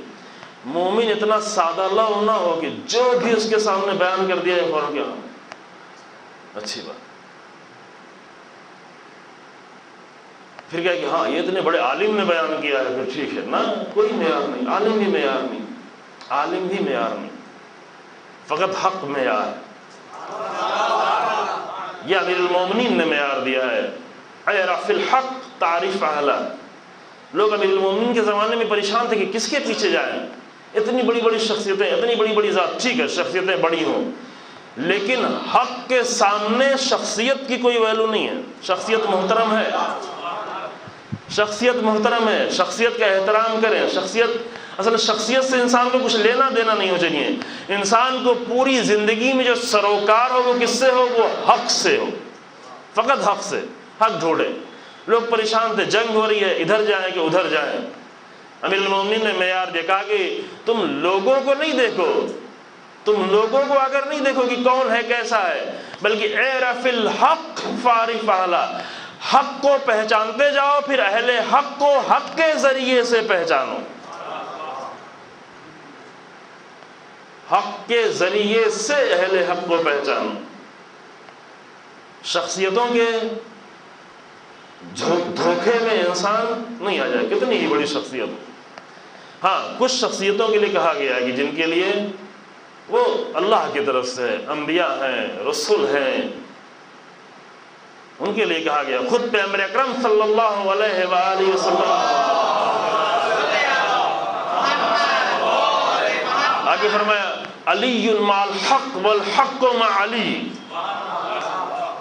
مومن اتنا سادہ لو نہ ہو کہ جو بھی اس کے سامنے بیان کر دیا ہے فوراً کیا اچھی بات، پھر کیا کہ ہاں یہ اتنے بڑے عالم نے بیان کیا ہے پھر ٹھیک ہے، نہ کوئی معیار نہیں، عالم بھی معیار نہیں، عالم بھی معیار نہیں، فقط حق معیار ہے۔ یہ امیر المومنین نے معیار دیا ہے، اعرف الحق تعریف اہلہ۔ لوگ امیر المومنین کے زمانے میں پریشان تھے کہ کس کے پیچھے جائیں، اتنی بڑی بڑی شخصیتیں، اتنی بڑی بڑی ذات، ٹھیک ہے شخصیتیں بڑی ہوں، لیکن حق کے سامنے شخصیت کی کوئی ویلو نہیں ہے۔ شخصیت محترم ہے، شخصیت محترم ہے، شخصیت کا احترام کریں۔ اصل شخصیت سے انسان کو کچھ لینا دینا نہیں ہو چاہیے، انسان کو پوری زندگی میں جو سروکار ہو وہ کس سے ہو، وہ حق سے ہو، فقط حق سے، حق ڈھونڈے۔ لوگ پریشان تھے، جنگ ہو رہی ہے، ادھر جائیں کہ ادھر جائیں۔ امیر المومنین نے معیار دیا، کہا کہ تم لوگوں کو نہیں دیکھو، تم لوگوں کو اگر نہیں دیکھو کہ کون ہے کیسا ہے، بلکہ اعرف الحق فاعرف اہلہ، حق کو پہچانتے جاؤ، پھر اہل حق کو حق کے ذریعے سے پہچانو، حق کے ذریعے سے اہل حق کو پہچانو۔ شخصیتوں کے دھوکے میں انسان نہیں آ جائے، کتنی ہی بڑی شخصیت ہو۔ ہاں کچھ شخصیتوں کے لیے کہا گیا ہے کہ جن کے لیے وہ اللہ کی طرف سے انبیاء ہیں، رسول ہیں، ان کے لیے کہا گیا، خود پیغمبر اکرم صلی اللہ علیہ وآلہ وسلم آگے فرمایا علی مع الحق والحق مع علی۔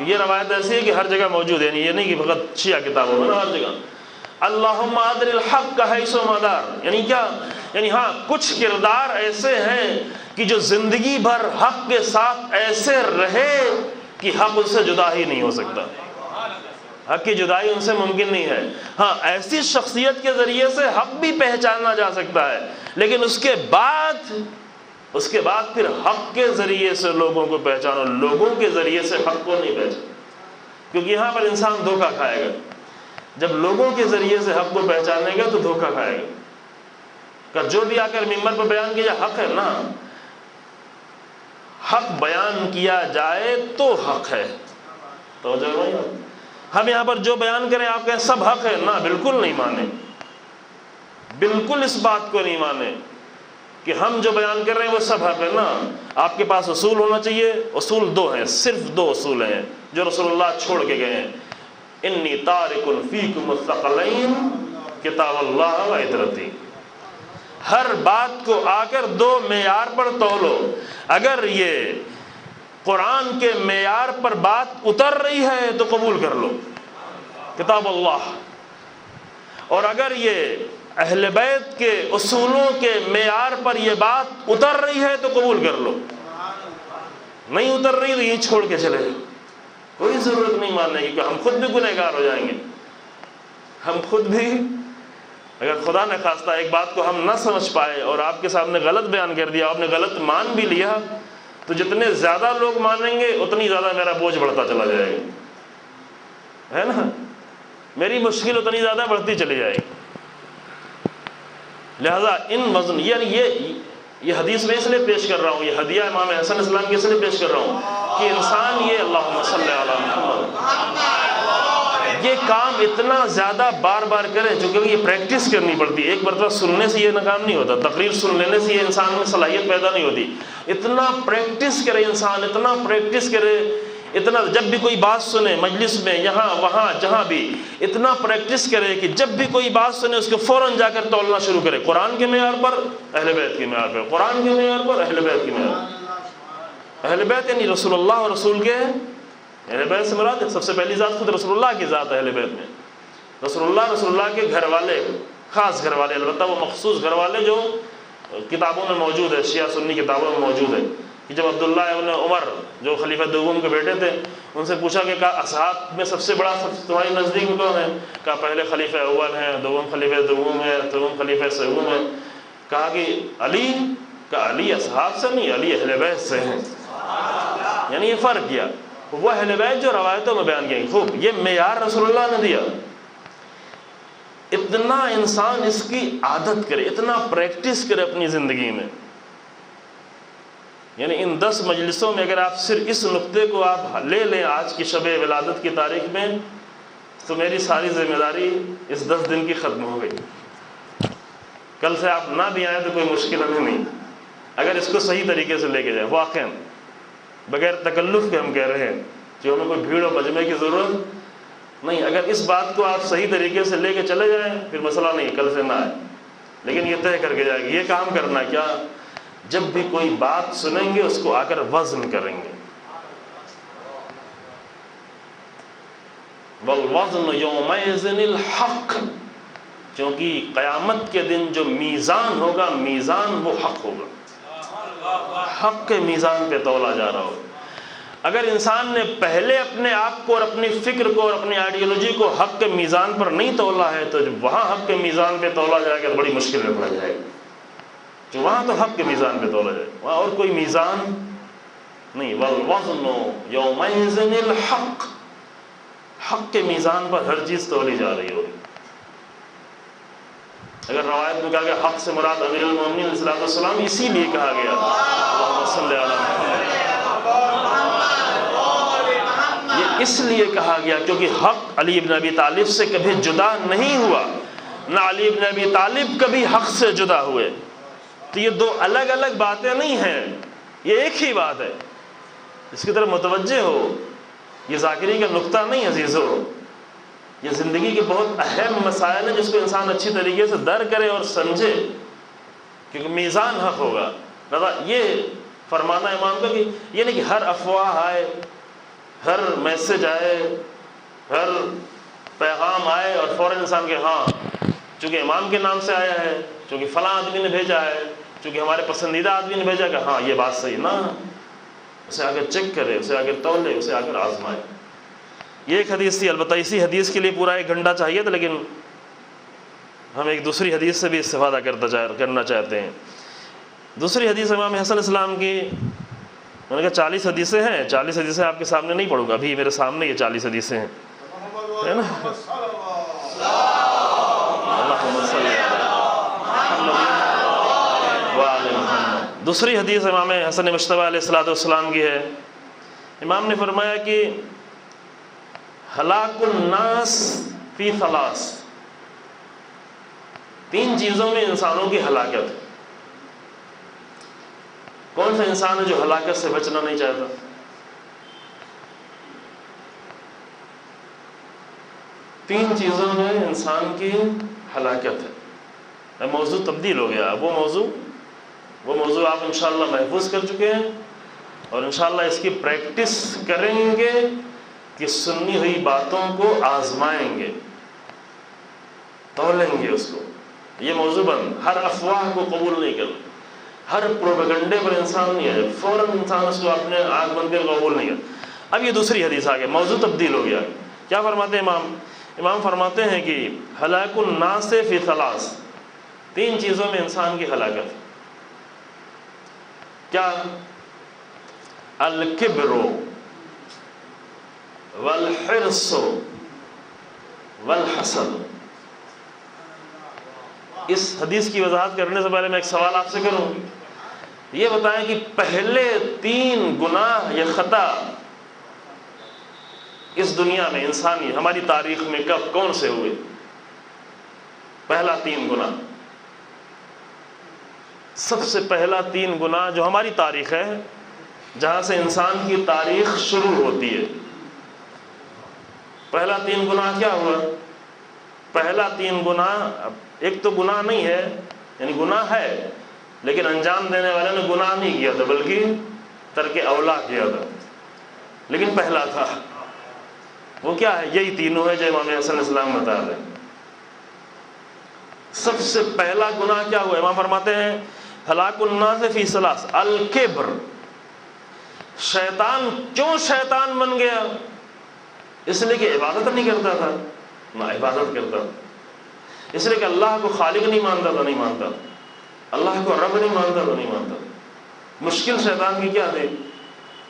یہ روایت ایسی ہے کہ ہر جگہ موجود ہے، یہ نہیں کہ فقط شیعہ کتابوں میں، ہر جگہ اللہم ادر الحق حیث مدار، یعنی کیا، یعنی ہاں کچھ کردار ایسے ہیں کہ جو زندگی بھر حق کے ساتھ ایسے رہے کہ حق اس سے جدا ہی نہیں ہو سکتا، حق کی جدائی ان سے ممکن نہیں ہے۔ ہاں ایسی شخصیت کے ذریعے سے حق بھی پہچانا جا سکتا ہے، لیکن اس کے بعد پھر حق کے ذریعے سے لوگوں کو پہچانو، لوگوں کے ذریعے سے حق کو نہیں پہچانو، کیونکہ یہاں پر انسان دھوکہ کھائے گا۔ جب لوگوں کے ذریعے سے حق کو پہچانے گا تو دھوکہ کھائے گا، کہ جو بھی آ کر ممبر پر بیان کیا جائے حق ہے نا، حق بیان کیا جائے تو حق ہے، توجہ نہیں، ہم یہاں پر جو بیان کریں آپ کہیں سب حق ہے نا، بالکل نہیں مانے، بالکل اس بات کو نہیں مانے کہ ہم جو بیان کر رہے ہیں وہ سب حق ہے نا۔ آپ کے پاس اصول ہونا چاہیے، اصول دو ہیں، صرف دو اصول ہیں جو رسول اللہ چھوڑ کے گئے ہیں، انی تارک فیکم الثقلین کتاب اللہ و عترتی۔ ہر بات کو آ کر دو معیار پر تولو، اگر یہ قرآن کے معیار پر بات اتر رہی ہے تو قبول کر لو، کتاب اللہ، اور اگر یہ اہل بیت کے اصولوں کے معیار پر یہ بات اتر رہی ہے تو قبول کر لو، نہیں اتر رہی تو یہ چھوڑ کے چلے جاؤ، کوئی ضرورت نہیں ماننے کی، کہ ہم خود بھی گنہگار ہو جائیں گے، ہم خود بھی اگر خدا نہ خواستہ ایک بات کو ہم نہ سمجھ پائے اور آپ کے سامنے غلط بیان کر دیا، آپ نے غلط مان بھی لیا، تو جتنے زیادہ لوگ مانیں گے اتنی زیادہ میرا بوجھ بڑھتا چلا جائے گا، ہے نا، میری مشکل اتنی زیادہ بڑھتی چلی جائے گی۔ لہذا ان وزن، یعنی یہ حدیث میں اس لیے پیش کر رہا ہوں، یہ ہدیہ امام حسن اسلام کی اس لیے پیش کر رہا ہوں کہ انسان یہ اللہم صلی علی محمد یہ کام اتنا زیادہ بار بار کرے، چونکہ یہ پریکٹس کرنی پڑتی ہے، ایک مرتبہ سننے سے یہ کام نہیں ہوتا، تقریر سن لینے سے یہ انسان میں صلاحیت پیدا نہیں ہوتی، اتنا پریکٹس کرے انسان، اتنا پریکٹس کرے، اتنا جب بھی کوئی بات سنے مجلس میں یہاں وہاں جہاں بھی اتنا پریکٹس کرے کہ جب بھی کوئی بات سنے اس کو فوراً جا کر تولنا شروع کرے، قرآن کے معیار پر اہل بیت کے معیار پر، قرآن کے معیار پر اہل بیت کے معیار پر۔ اہل بیت یعنی رسول اللہ اور رسول کے، اہل بیت سے مراد ہے سب سے پہلی ذات خود رسول اللہ کی ذات ہے اہل بیت میں، رسول اللہ کے گھر والے، خاص گھر والے، البتہ وہ مخصوص گھر والے جو کتابوں میں موجود ہے، شیعہ سنی کتابوں میں موجود ہے، کہ جب عبداللہ ابن عمر جو خلیفہ دوم کے بیٹے تھے ان سے پوچھا کہ اصحاب میں سب سے بڑا تمہاری نزدیک میں کون ہے؟ کہا پہلے خلیفہ اول ہیں، دوم خلیفہ دوم ہے، تم خلیفہ سوم ہے۔ کہا کہ علی، کہا علی اصحاب سے نہیں، علی اہل بیت سے ہیں، یعنی یہ فرق کیا، وہ اہل بیت جو روایتوں میں بیان کیا۔ خوب، یہ معیار رسول اللہ نے دیا، اتنا انسان اس کی عادت کرے، اتنا پریکٹس کرے اپنی زندگی میں، یعنی ان 10 مجلسوں میں اگر آپ صرف اس نقطے کو آپ لے لیں آج کی شب ولادت کی تاریخ میں، تو میری ساری ذمہ داری اس 10 دن کی ختم ہو گئی۔ کل سے آپ نہ بھی آئیں تو کوئی مشکل ہمیں نہیں، اگر اس کو صحیح طریقے سے لے کے جائیں، واقعاً بغیر تکلف کے ہم کہہ رہے ہیں، جو ہمیں کوئی بھیڑ و مجمع کی ضرورت نہیں، اگر اس بات کو آپ صحیح طریقے سے لے کے چلے جائیں پھر مسئلہ نہیں، کل سے نہ آئے، لیکن یہ طے کر کے جائے گی، یہ کام کرنا کیا، جب بھی کوئی بات سنیں گے اس کو آ کر وزن کریں گے، وَالْوَزْنُ يَوْمَئِذٍ الْحَقُّ، کیونکہ قیامت کے دن جو میزان ہوگا، میزان وہ حق ہوگا، حق کے میزان پہ تولا جا رہا ہوگا۔ اگر انسان نے پہلے اپنے آپ کو اور اپنی فکر کو اور اپنی آئیڈیالوجی کو حق کے میزان پر نہیں تولا ہے تو جب وہاں حق کے میزان پہ تولا جائے گا تو بڑی مشکل میں پڑ جائے گا، جو وہاں تو حق کے میزان پہ تولا جائے، وہاں اور کوئی میزان نہیں۔ وَالْوَزْنُ يَوْمَئِذٍ الْحَقُّ، حق کے میزان پر ہر چیز تولی جا رہی ہوگی۔ اگر روایت میں کہا گیا حق سے مراد امیر المومنین علیہ الصلوۃ والسلام، اسی لیے کہا گیا اللہم صلی علی محمد، یہ اس لیے کہا گیا کیونکہ حق علی بن ابی طالب سے کبھی جدا نہیں ہوا، نہ علی بن ابی طالب کبھی حق سے جدا ہوئے، تو یہ دو الگ الگ باتیں نہیں ہیں، یہ ایک ہی بات ہے، اس کی طرف متوجہ ہو، یہ ذاکری کا نقطہ نہیں عزیزو، یہ زندگی کے بہت اہم مسائل ہیں جس کو انسان اچھی طریقے سے درک کرے اور سمجھے، کیونکہ میزان حق ہوگا۔ لہذا یہ فرمانا امام کا کہ یہ نہیں کہ ہر افواہ آئے، ہر میسج آئے، ہر پیغام آئے اور فوراً انسان کہ ہاں چونکہ امام کے نام سے آیا ہے، چونکہ فلاں آدمی نے بھیجا ہے، چونکہ ہمارے پسندیدہ آدمی نے بھیجا کہ ہاں یہ بات صحیح، نہ، اسے آ کر چیک کرے، اسے آ کر تولے، اسے آ کر آزمائے۔ یہ ایک حدیث تھی، البتہ اسی حدیث کے لیے پورا 1 گھنٹہ چاہیے تھا، لیکن ہم ایک دوسری حدیث سے بھی استفادہ کرنا چاہتے ہیں۔ دوسری حدیث امام حسن اسلام کی، میں نے کہا 40 حدیثیں ہیں، 40 حدیثیں آپ کے سامنے نہیں پڑھوں گا، ابھی میرے سامنے یہ 40 حدیثیں ہیں، ہے نا؟ دوسری حدیث امام حسن مجتبیٰ علیہ الصلوۃ والسلام کی ہے، امام نے فرمایا کہ ہلاک الناس فی ثلاث، 3 چیزوں میں انسانوں کی ہلاکت۔ کون سا انسان ہے جو ہلاکت سے بچنا نہیں چاہتا؟ 3 چیزوں میں انسان کی ہلاکت ہے۔ موضوع تبدیل ہو گیا، وہ موضوع آپ انشاءاللہ محفوظ کر چکے ہیں، اور انشاءاللہ اس کی پریکٹس کریں گے کہ سنی ہوئی باتوں کو آزمائیں گے، تولیں گے اس کو۔ یہ موضوع بند، ہر افواہ کو قبول نہیں کرنا، ہر پروپیگنڈے پر انسان نہیں ہے فوراً انسان اس کو اپنے آنکھ بند کر قبول نہیں کرتا۔ اب یہ دوسری حدیث آ گئی، موضوع تبدیل ہو گیا۔ کیا فرماتے ہیں امام فرماتے ہیں کہ ہلاک الناس فی 3، 3 چیزوں میں انسان کی ہلاکت۔ کیا؟ الکبر والحرص والحسد۔ اس حدیث کی وضاحت کرنے سے پہلے میں ایک سوال آپ سے کروں، یہ بتائیں کہ پہلے 3 گناہ یا خطا اس دنیا میں انسانی ہماری تاریخ میں کب کون سے ہوئے؟ پہلا 3 گناہ، سب سے پہلا 3 گناہ جو ہماری تاریخ ہے، جہاں سے انسان کی تاریخ شروع ہوتی ہے، پہلا 3 گناہ کیا ہوا؟ پہلا 3 گناہ، ایک تو گناہ نہیں ہے، یعنی گناہ ہے لیکن انجام دینے والے نے گناہ نہیں کیا تھا بلکہ ترک اولا کیا تھا، لیکن پہلا تھا۔ وہ کیا ہے؟ یہی تینوں ہے جو امام حسن علیہ السلام بتا رہے ہیں۔ سب سے پہلا گناہ کیا ہوا؟ امام فرماتے ہیں ہلاک الناس فی 3، الکبر۔ شیطان کیوں شیطان بن گیا؟ اس لیے کہ عبادت نہیں کرتا تھا، نہ عبادت کرتا تھا، اس لیے کہ اللہ کو خالق نہیں مانتا تھا، نہیں مانتا، اللہ کو رب نہیں مانتا تھا، نہیں مانتا۔ مشکل شیطان کی کیا تھی؟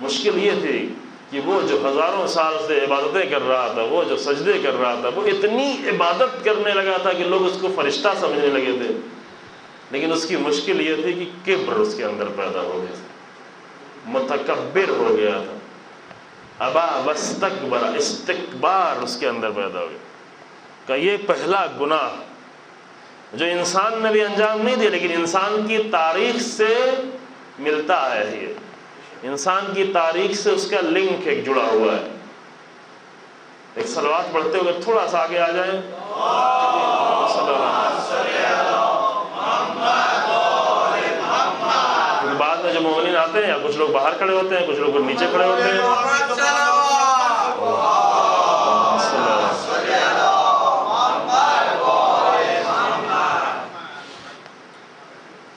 مشکل یہ تھی کہ وہ جو ہزاروں سال سے عبادتیں کر رہا تھا، وہ جو سجدے کر رہا تھا، وہ اتنی عبادت کرنے لگا تھا کہ لوگ اس کو فرشتہ سمجھنے لگے تھے، لیکن اس کی مشکل یہ تھی کہ کبر اس کے اندر پیدا ہو گیا تھا، متکبر ہو گیا تھا، ابا واستکبر، استکبار اس کے اندر پیدا ہو گیا۔ کہ یہ پہلا گناہ جو انسان نے بھی انجام نہیں دیا، لیکن انسان کی تاریخ سے ملتا ہے، یہ انسان کی تاریخ سے اس کا لنک ایک جڑا ہوا ہے۔ ایک صلوات پڑھتے ہوئے تھوڑا سا آگے آ جائیں۔ بعد میں جو مومنین آتے ہیں، یا کچھ لوگ باہر کھڑے ہوتے ہیں، کچھ لوگ نیچے کھڑے ہوتے ہیں۔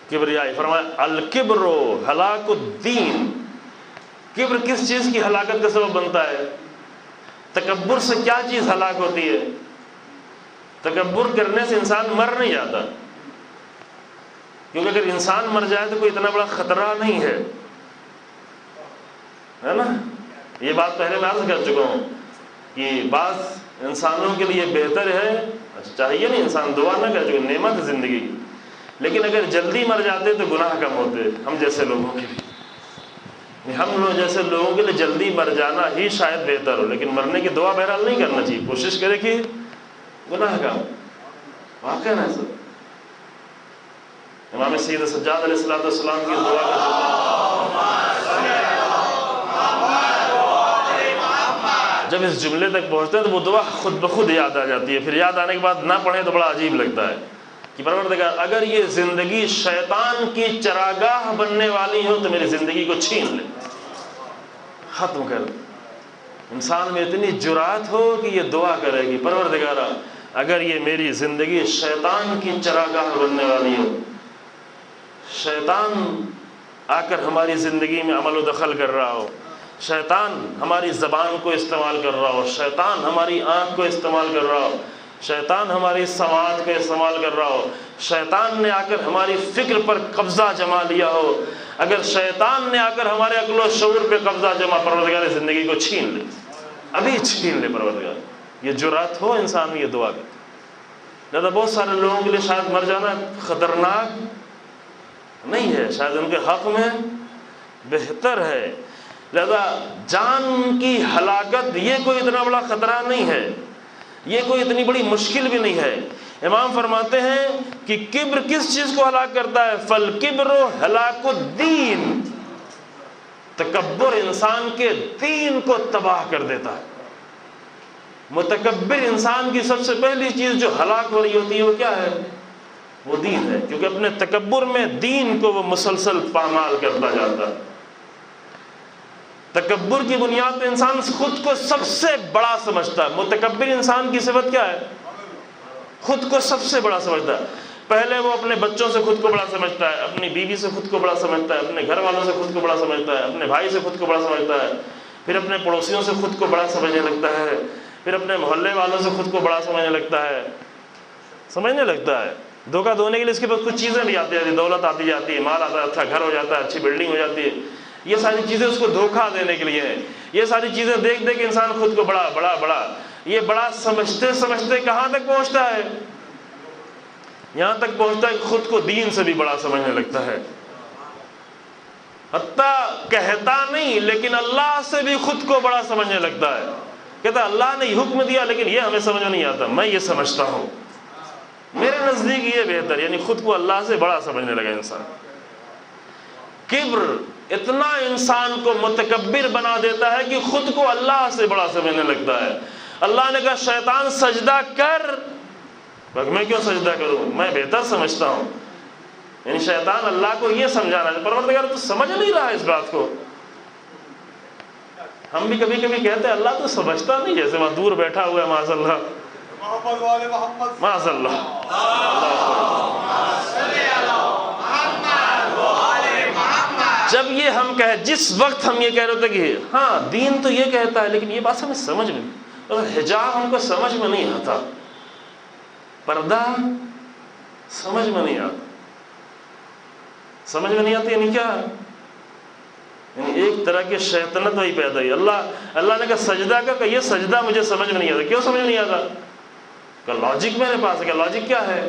کبریائی، فرمایا الکبر ہلاک الدین۔ کبر کس چیز کی ہلاکت کا سبب بنتا ہے؟ تکبر سے کیا چیز ہلاک ہوتی ہے؟ تکبر کرنے سے انسان مر نہیں جاتا، کیونکہ اگر انسان مر جائے تو کوئی اتنا بڑا خطرہ نہیں ہے نا۔ یہ بات پہلے میں عرض کر چکا ہوں کہ بعض انسانوں کے لیے بہتر ہے، چاہیے نہیں انسان دعا نہ کر، چکے نعمت ہے زندگی، لیکن اگر جلدی مر جاتے تو گناہ کم ہوتے ہم جیسے لوگوں کے لیے۔ ہم لوگ جیسے لوگوں کے لیے جلدی مر جانا ہی شاید بہتر ہو، لیکن مرنے کی دعا بہرحال نہیں کرنا چاہیے، کوشش کرے کہ گناہ کم۔ واقعہ نا سر، امام سید سجاد علیہ السلام کی دعا کا جب اس جملے تک پہنچتے ہیں تو وہ دعا خود بخود یاد آ جاتی ہے، پھر یاد آنے کے بعد نہ پڑھیں تو بڑا عجیب لگتا ہے کہ پروردگار اگر یہ زندگی شیطان کی چراگاہ بننے والی ہو تو میری زندگی کو چھین لے، ختم کر۔ انسان میں اتنی جرات ہو کہ یہ دعا کرے گی پروردگارا اگر یہ میری زندگی شیطان کی چراگاہ بننے والی ہو، شیطان آ کر ہماری زندگی میں عمل و دخل کر رہا ہو، شیطان ہماری زبان کو استعمال کر رہا ہو، شیطان ہماری آنکھ کو استعمال کر رہا ہو، شیطان ہماری سماعت کو استعمال کر رہا ہو، شیطان نے آ کر ہماری فکر پر قبضہ جما لیا ہو، اگر شیطان نے آ کر ہمارے عقل و شعور پہ قبضہ جما، پروردگار زندگی کو چھین لے، ابھی چھین لے پروردگار۔ یہ جرات ہو انسان میں یہ دعا کرے۔ لہذا بہت سارے لوگوں کے لیے شاید مر جانا خطرناک نہیں ہے، شاید ان کے حق میں بہتر ہے۔ لہذا جان کی ہلاکت یہ کوئی اتنا بڑا خطرہ نہیں ہے، یہ کوئی اتنی بڑی مشکل بھی نہیں ہے۔ امام فرماتے ہیں کہ کبر کس چیز کو ہلاک کرتا ہے؟ فالکبر ہلاک الدین، تکبر انسان کے دین کو تباہ کر دیتا ہے۔ متکبر انسان کی سب سے پہلی چیز جو ہلاک ہو رہی ہوتی ہے وہ کیا ہے؟ وہ دین ہے، کیونکہ اپنے تکبر میں دین کو وہ مسلسل پامال کرتا جاتا ہے۔ تکبر کی بنیاد پہ انسان خود کو سب سے بڑا سمجھتا ہے۔ متکبر انسان کی صفت کیا ہے؟ خود کو سب سے بڑا سمجھتا ہے۔ پہلے وہ اپنے بچوں سے خود کو بڑا سمجھتا ہے، اپنی بیوی سے خود کو بڑا سمجھتا ہے، اپنے گھر والوں سے خود کو بڑا سمجھتا ہے، اپنے بھائی سے خود کو بڑا سمجھتا ہے، پھر اپنے پڑوسیوں سے خود کو بڑا سمجھنے لگتا ہے، پھر اپنے محلے والوں سے خود کو بڑا سمجھنے لگتا ہے۔ دھوکہ دھونے کے لیے اس کے پاس کچھ چیزیں بھی آتی ہیں، دولت آتی جاتی ہے، مال آتا ہے، اچھا گھر ہو جاتا ہے، اچھی بلڈنگ ہو جاتی ہے، یہ ساری چیزیں اس کو دھوکہ دینے کے لیے ہیں۔ یہ ساری چیزیں دیکھ دیکھ انسان خود کو بڑا یہ بڑا سمجھتے سمجھتے کہاں تک پہنچتا ہے؟ یہاں تک پہنچتا ہے کہ خود کو دین سے بھی بڑا سمجھنے لگتا ہے، حتیٰ کہتا نہیں لیکن اللہ سے بھی خود کو بڑا سمجھنے لگتا ہے۔ کہتا اللہ نے یہ حکم دیا لیکن یہ ہمیں سمجھ میں نہیں آتا، میں یہ سمجھتا ہوں، میرے نزدیک یہ بہتر، یعنی خود کو اللہ سے بڑا سمجھنے لگا انسان۔ کبر اتنا انسان کو متکبر بنا دیتا ہے کہ خود کو اللہ سے بڑا سمجھنے لگتا ہے۔ اللہ نے کہا شیطان سجدہ کر، میں کیوں سجدہ کروں، میں بہتر سمجھتا ہوں۔ یعنی شیطان اللہ کو یہ سمجھانا ہے، پروردگار تو سمجھ نہیں رہا اس بات کو۔ ہم بھی کبھی کبھی کہتے ہیں اللہ تو سمجھتا نہیں، جیسے وہاں دور بیٹھا ہوا ہے، معاذ اللہ معاذ اللہ۔ جب یہ ہم جس وقت ہم یہ کہہ رہے تھے کہ ہاں دین تو یہ کہتا ہے لیکن یہ بات ہمیں سمجھ میں نہیں، اور حجاب ہم کو سمجھ میں نہیں آتا، پردہ سمجھ میں نہیں آتا، سمجھ میں نہیں آتی یعنی کیا؟ یعنی ایک طرح کی شیطنت وہی پیدا ہوئی۔ اللہ نے کہا سجدہ کا، کہ یہ سجدہ مجھے سمجھ میں نہیں آتا۔ کیوں سمجھ میں نہیں آتا؟ کہ لاجک میرے پاس ہے، کہ لاجک کیا ہے؟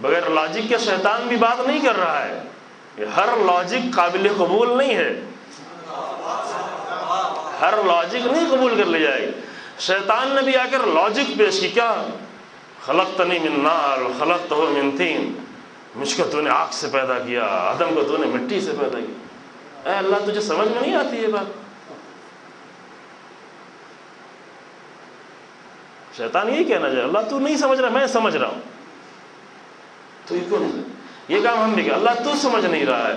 بغیر لاجک کے شیطان بھی بات نہیں کر رہا ہے، ہر لاجک قابل قبول نہیں ہے، ہر لاجک نہیں قبول کر لی جائے گی۔ شیطان نے بھی آ کر لاجک پیش کی، کیا؟ خلقتنی من نار خلقتہ من طین، مجھ کو تو نے آگ سے پیدا کیا، آدم کو تو نے مٹی سے پیدا کیا۔ اے اللہ تجھے سمجھ میں نہیں آتی یہ بات؟ شیطان یہی کہنا چاہے اللہ تو نہیں سمجھ رہا، میں سمجھ رہا ہوں، تو یہ کیوں نہیں؟ یہ کام ہم بھی کہ اللہ تو سمجھ نہیں رہا ہے،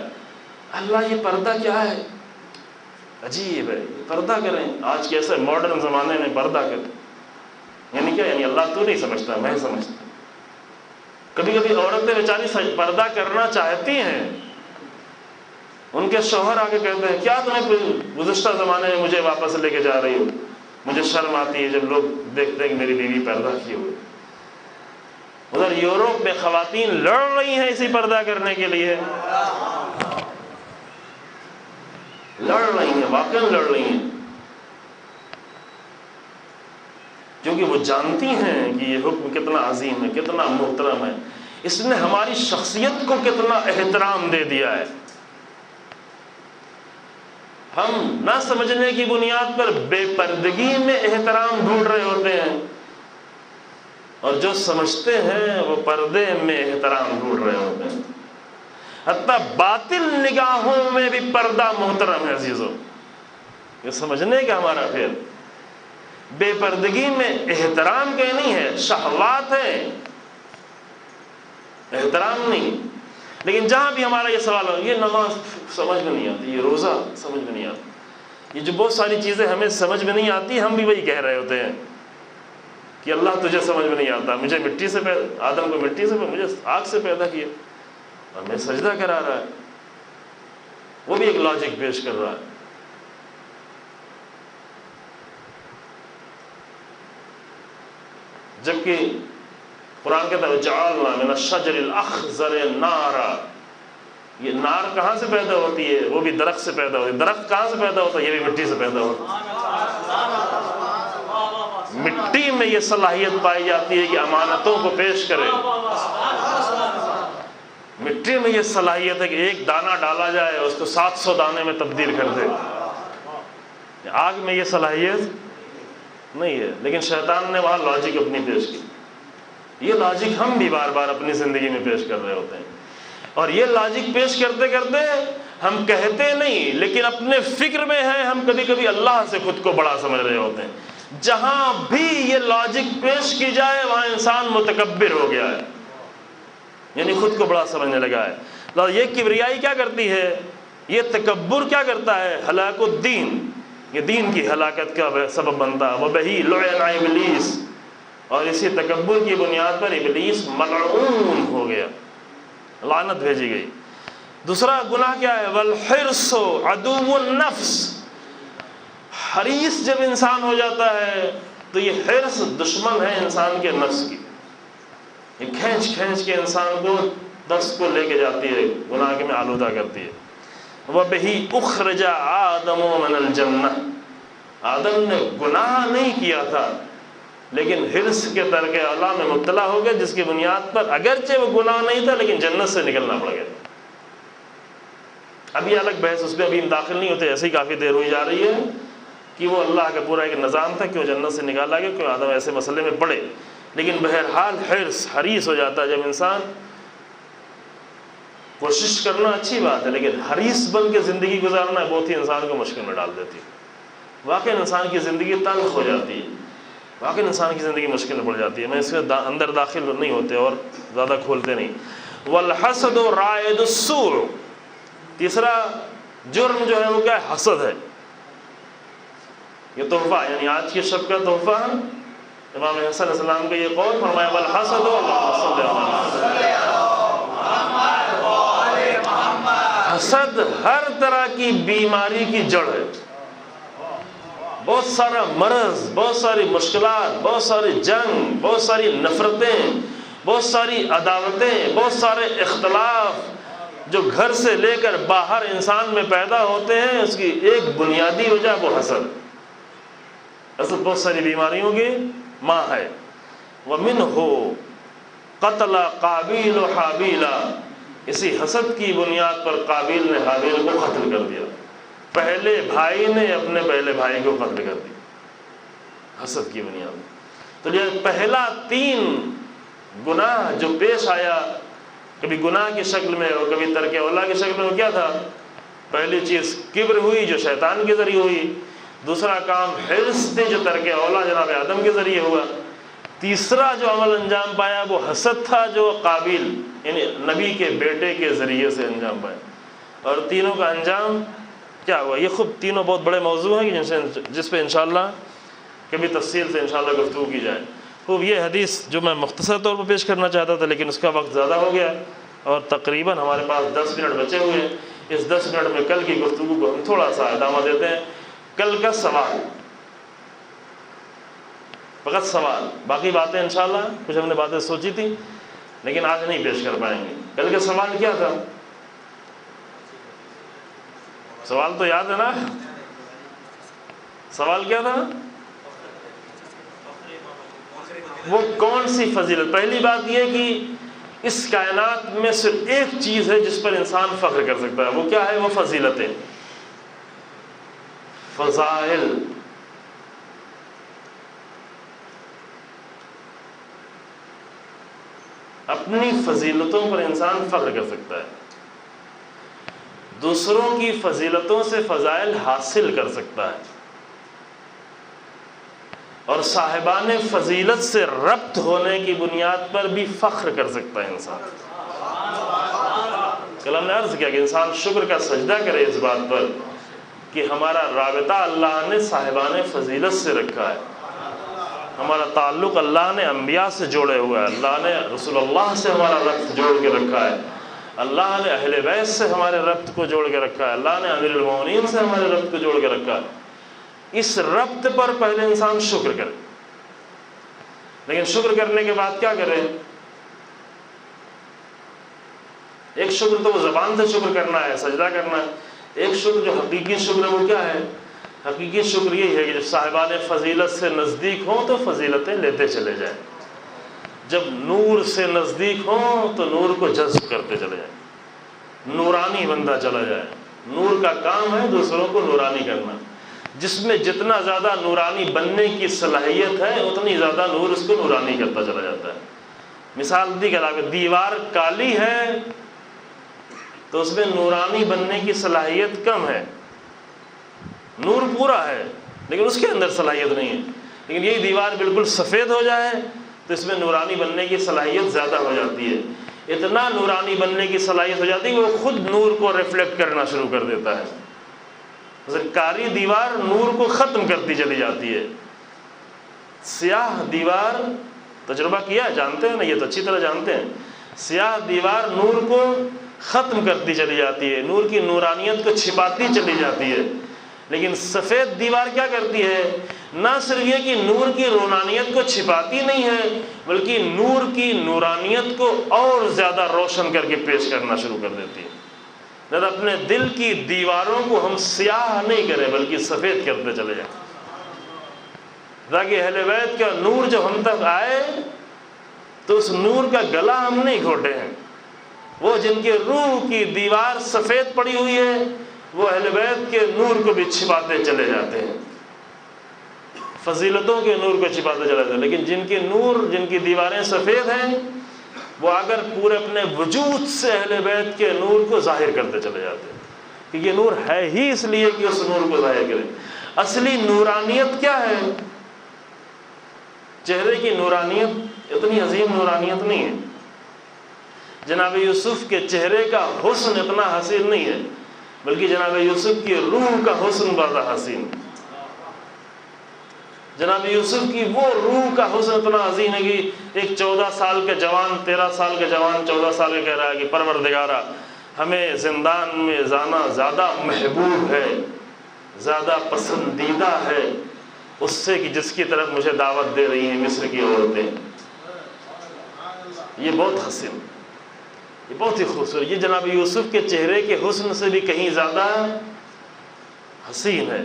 اللہ یہ پردہ کیا ہے؟ عجیب ہے، پردہ کریں آج کے ایسے ماڈرن زمانے میں پردہ کریں، یعنی کیا؟ یعنی اللہ تو نہیں سمجھتا، میں سمجھتا۔ کبھی کبھی عورتیں بیچاری پردہ کرنا چاہتی ہیں، ان کے شوہر آ کے کہتے ہیں کیا تمہیں گزشتہ زمانے میں مجھے واپس لے کے جا رہی ہو، مجھے شرم آتی ہے جب لوگ دیکھتے ہیں کہ میری بیوی پردہ کیے ہوئے۔ ادھر یورپ میں خواتین لڑ رہی ہیں اسی پردہ کرنے کے لیے، لڑ رہی ہیں، واقعی لڑ رہی ہیں، کیونکہ وہ جانتی ہیں کہ یہ حکم کتنا عظیم ہے، کتنا محترم ہے، اس نے ہماری شخصیت کو کتنا احترام دے دیا ہے۔ ہم نہ سمجھنے کی بنیاد پر بے پردگی میں احترام ڈھونڈ رہے ہوتے ہیں، اور جو سمجھتے ہیں وہ پردے میں احترام ڈھونڈ رہے ہوتے ہیں۔ حتیٰ باطل نگاہوں میں بھی پردہ محترم ہے عزیزوں، یہ سمجھنے کا ہمارا پھر بے پردگی میں احترام کے نہیں ہے، شہوات ہے، احترام نہیں۔ لیکن جہاں بھی ہمارا یہ سوال ہو، یہ نماز سمجھ میں نہیں آتی، یہ روزہ سمجھ میں نہیں آتی، یہ جو بہت ساری چیزیں ہمیں سمجھ میں نہیں آتی، ہم بھی وہی کہہ رہے ہوتے ہیں کہ اللہ تجھے سمجھ میں نہیں آتا، مجھے مٹی سے آدم کو مٹی سے مجھے آگ سے پیدا کیا اور میں سجدہ کرا رہا ہے، وہ بھی ایک لاجک پیش کر رہا ہے۔ جبکہ قرآن کہتا ہے جعلنا من الشجر الاخضر نارا، یہ نار کہاں سے پیدا ہوتی ہے؟ وہ بھی درخت سے پیدا ہوتی ہے۔ درخت کہاں سے پیدا ہوتا ہے؟ یہ بھی مٹی سے پیدا ہوتا ہے۔ مٹی میں یہ صلاحیت پائی جاتی ہے کہ امانتوں کو پیش کرے، مٹی میں یہ صلاحیت ہے کہ ایک دانہ ڈالا جائے اس کو 700 دانے میں تبدیل کر دے۔ آگ میں یہ صلاحیت نہیں ہے، لیکن شیطان نے وہاں لاجک اپنی پیش کی۔ یہ لاجک ہم بھی بار بار اپنی زندگی میں پیش کر رہے ہوتے ہیں، اور یہ لاجک پیش کرتے کرتے ہم کہتے نہیں لیکن اپنے فکر میں ہیں، ہم کبھی کبھی اللہ سے خود کو بڑا سمجھ رہے ہوتے ہیں۔ جہاں بھی یہ لاجک پیش کی جائے وہاں انسان متکبر ہو گیا ہے، یعنی خود کو بڑا سمجھنے لگا ہے۔ یہ کبریائی کیا کرتی ہے، یہ تکبر کیا کرتا ہے، ہلاک الدین، یہ دین کی ہلاکت کا سبب بنتا ہے۔ وبہی لعن ابلیس، اور اسی تکبر کی بنیاد پر ابلیس ملعون ہو گیا، لعنت بھیجی گئی۔ دوسرا گناہ کیا ہے، والحرص عدو النفس، حریص جب انسان ہو جاتا ہے تو یہ حرص دشمن ہے انسان کے نفس کی، یہ کھینچ کھینچ کے انسان کو نفس کو لے کے جاتی ہے، گناہ کے میں آلودہ کرتی ہے۔ وَبِهِ أُخْرِجَ آدَمُ مِنَ الْجَنَّةِ، آدم نے گناہ نہیں کیا تھا لیکن حرص کے ترک اولا میں مبتلا ہو گیا، جس کی بنیاد پر اگرچہ وہ گناہ نہیں تھا لیکن جنت سے نکلنا پڑ گیا۔ اب یہ الگ بحث، اس پہ ابھی ہم داخل نہیں ہوتے، ایسے ہی کافی دیر ہوئی جا رہی ہے کہ وہ اللہ کا پورا ایک نظام تھا کہ وہ جنت سے نکالا گیا، کہ آدم ایسے مسئلے میں پڑے۔ لیکن بہرحال حریص ہو جاتا ہے جب انسان، کوشش کرنا اچھی بات ہے لیکن حریص بن کے زندگی گزارنا بہت ہی انسان کو مشکل میں ڈال دیتی ہے، واقعی انسان کی زندگی تلخ ہو جاتی ہے، واقعی انسان کی زندگی مشکل میں پڑ جاتی ہے۔ میں اس کے اندر داخل نہیں ہوتے اور زیادہ کھولتے نہیں۔ والحسد رائد السوء، تیسرا جرم جو ہے وہ کیا ہے، حسد ہے۔ یہ تحفہ، یعنی آج کی شب کا تحفہ، امام حسن علیہ السلام کا یہ قول، فرمایا والحسد حسد ہر طرح کی بیماری کی جڑ ہے، بہت سارا مرض، بہت ساری مشکلات، بہت ساری جنگ، بہت ساری نفرتیں، بہت ساری عداوتیں، بہت سارے اختلاف جو گھر سے لے کر باہر انسان میں پیدا ہوتے ہیں، اس کی ایک بنیادی وجہ وہ حسد۔ حسد بہت ساری بیماریوں کی ماں ہے۔ وَمِنْهُ قَتْلَ قابیل و حابیلا، اسی حسد کی بنیاد پر قابیل نے حابیل کو قتل کر دیا، پہلے بھائی نے اپنے پہلے بھائی کو قتل کر دیا حسد کی بنیاد۔ تو یہ پہلا 3 گناہ جو پیش آیا، کبھی گناہ کی شکل میں اور کبھی ترک اولا کی شکل میں، وہ کیا تھا؟ پہلی چیز کبر ہوئی جو شیطان کے ذریعے ہوئی، دوسرا کام حرص تھی جو ترک اولا جناب آدم کے ذریعے ہوا، تیسرا جو عمل انجام پایا وہ حسد تھا جو قابیل یعنی نبی کے بیٹے کے ذریعے سے انجام پایا۔ اور تینوں کا انجام کیا ہوا؟ یہ خود تینوں بہت بڑے موضوع ہیں جس پہ انشاءاللہ کبھی تفصیل سے انشاءاللہ گفتگو کی جائے۔ خوب، یہ حدیث جو میں مختصر طور پر پیش کرنا چاہتا تھا لیکن اس کا وقت زیادہ ہو گیا اور تقریباً ہمارے پاس 10 منٹ بچے ہوئے ہیں۔ اس 10 منٹ میں کل کی گفتگو کو ہم تھوڑا سا ادامہ دیتے ہیں۔ کل کا سوال، فقط سوال، باقی باتیں انشاءاللہ کچھ ہم نے باتیں سوچی تھی لیکن آج نہیں پیش کر پائیں گے۔ کل کا سوال کیا تھا؟ سوال تو یاد ہے نا؟ سوال کیا تھا؟ وہ کون سی فضیلت؟ پہلی بات یہ کہ اس کائنات میں صرف ایک چیز ہے جس پر انسان فخر کر سکتا ہے، وہ کیا ہے؟ وہ فضیلتیں، فضائل۔ اپنی فضیلتوں پر انسان فخر کر سکتا ہے، دوسروں کی فضیلتوں سے فضائل حاصل کر سکتا ہے، اور صاحبان فضیلت سے ربط ہونے کی بنیاد پر بھی فخر کر سکتا ہے انسان۔ کل ہم نے عرض کیا کہ انسان شکر کا سجدہ کرے اس بات پر کہ ہمارا رابطہ اللہ نے صاحبان فضیلت سے رکھا ہے، ہمارا تعلق اللہ نے انبیاء سے جوڑے ہوا ہے، اللہ نے رسول اللہ سے ہمارا ربط جوڑ کے رکھا ہے، اللہ نے اہل بیت سے ہمارے ربط کو جوڑ کے رکھا ہے، اللہ نے امیر المومنین سے ہمارے ربط کو جوڑ کے رکھا ہے۔ اس ربط پر پہلے انسان شکر کرے، لیکن شکر کرنے کے بعد کیا کرے؟ ایک شکر تو وہ زبان سے شکر کرنا ہے، سجدہ کرنا ہے، ایک شکر جو حقیقی شکر ہے وہ کیا ہے؟ حقیقی شکر یہی ہے کہ جب صاحبان فضیلت سے نزدیک ہوں تو فضیلتیں لیتے چلے جائیں، جب نور سے نزدیک ہوں تو نور کو جذب کرتے چلے جائیں، نورانی بندہ چلا جائے۔ نور کا کام ہے دوسروں کو نورانی کرنا، جس میں جتنا زیادہ نورانی بننے کی صلاحیت ہے اتنی زیادہ نور اس کو نورانی کرتا چلا جاتا ہے۔ مثال دی کہ دیوار کالی ہے تو اس میں نورانی بننے کی صلاحیت کم ہے، نور پورا ہے لیکن اس کے اندر صلاحیت نہیں ہے۔ لیکن یہی دیوار بالکل سفید ہو جائے تو اس میں نورانی بننے کی صلاحیت زیادہ ہو جاتی ہے، اتنا نورانی بننے کی صلاحیت ہو جاتی ہے کہ وہ خود نور کو ریفلیکٹ کرنا شروع کر دیتا ہے۔ مثلا کاری دیوار نور کو ختم کرتی چلی جاتی ہے، سیاہ دیوار، تجربہ کیا ہے، جانتے ہیں نا، یہ تو اچھی طرح جانتے ہیں، سیاہ دیوار نور کو ختم کرتی چلی جاتی ہے، نور کی نورانیت کو چھپاتی چلی جاتی ہے۔ لیکن سفید دیوار کیا کرتی ہے؟ نہ صرف یہ کہ نور کی نورانیت کو چھپاتی نہیں ہے، بلکہ نور کی نورانیت کو اور زیادہ روشن کر کے پیش کرنا شروع کر دیتی ہے۔ لہذا اپنے دل کی دیواروں کو ہم سیاہ نہیں کریں بلکہ سفید کرتے چلے جائیں، تاکہ اہل بیت کا نور جب ہم تک آئے تو اس نور کا گلا ہم نہیں گھوٹے ہیں۔ وہ جن کے روح کی دیوار سفید پڑی ہوئی ہے وہ اہل بیت کے نور کو بھی چھپاتے چلے جاتے ہیں، فضیلتوں کے نور کو چھپاتے چلے جاتے ہیں۔ لیکن جن کے نور، جن کی دیواریں سفید ہیں، وہ اگر پورے اپنے وجود سے اہل بیت کے نور کو ظاہر کرتے چلے جاتے ہیں، کہ یہ نور ہے ہی اس لیے کہ اس نور کو ظاہر کرے۔ اصلی نورانیت کیا ہے؟ چہرے کی نورانیت اتنی عظیم نورانیت نہیں ہے، جناب یوسف کے چہرے کا حسن اتنا حسین نہیں ہے، بلکہ جناب یوسف کی روح کا حسن زیادہ حسین۔ جناب یوسف کی وہ روح کا حسن اتنا عظیم ہے کہ ایک 14 سال کے جوان، 13 سال کے جوان 14 سال کے کہہ رہا ہے کہ پروردگارا ہمیں زندان میں جانا زیادہ محبوب ہے، زیادہ پسندیدہ ہے اس سے کہ جس کی طرف مجھے دعوت دے رہی ہیں مصر کی عورتیں۔ یہ بہت حسین، یہ بہت ہی خوبصورت، یہ جناب یوسف کے چہرے کے حسن سے بھی کہیں زیادہ حسین ہے۔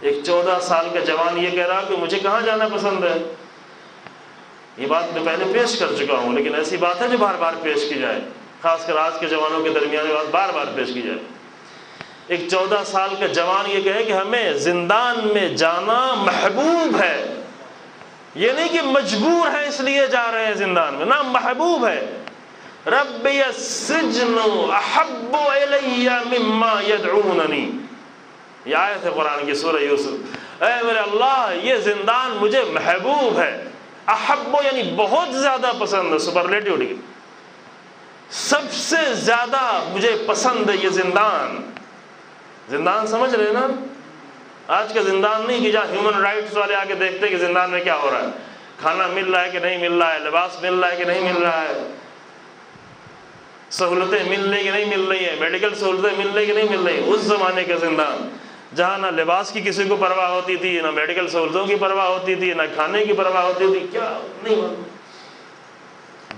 ایک 14 سال کا جوان یہ کہہ رہا کہ مجھے کہاں جانا پسند ہے۔ یہ بات میں پہلے پیش کر چکا ہوں، لیکن ایسی بات ہے جو بار بار پیش کی جائے، خاص کر آج کے جوانوں کے درمیان یہ بات بار بار پیش کی جائے۔ ایک 14 سال کا جوان یہ کہے کہ ہمیں زندان میں جانا محبوب ہے، یہ نہیں کہ مجبور ہے اس لیے جا رہے ہیں زندان میں، نہ، محبوب ہے۔ ربی السجن احب الی مما یدعوننی، یہ آیت ہے قرآن کی سورہ یوسف، اے میرے اللہ یہ زندان مجھے محبوب ہے۔ احب یعنی بہت زیادہ پسند ہے، سپرلیٹیو ڈگری، سب سے زیادہ مجھے پسند ہے یہ زندان۔ زندان سمجھ رہے نا؟ آج کا زندان نہیں کہ جہاں ہیومن رائٹس والے آ کے دیکھتے ہیں کہ زندان میں کیا ہو رہا ہے، کھانا مل رہا ہے کہ نہیں مل رہا ہے، لباس مل رہا ہے کہ نہیں مل رہا ہے، سہولتیں مل رہی کہ نہیں مل رہی ہیں، میڈیکل سہولتیں مل رہی کہ نہیں مل رہی۔ اس زمانے کا زندان جہاں نہ لباس کی کسی کو پرواہ ہوتی تھی، نہ میڈیکل سہولتوں کی پرواہ ہوتی تھی، نہ کھانے کی پرواہ ہوتی تھی، کیا نہیں،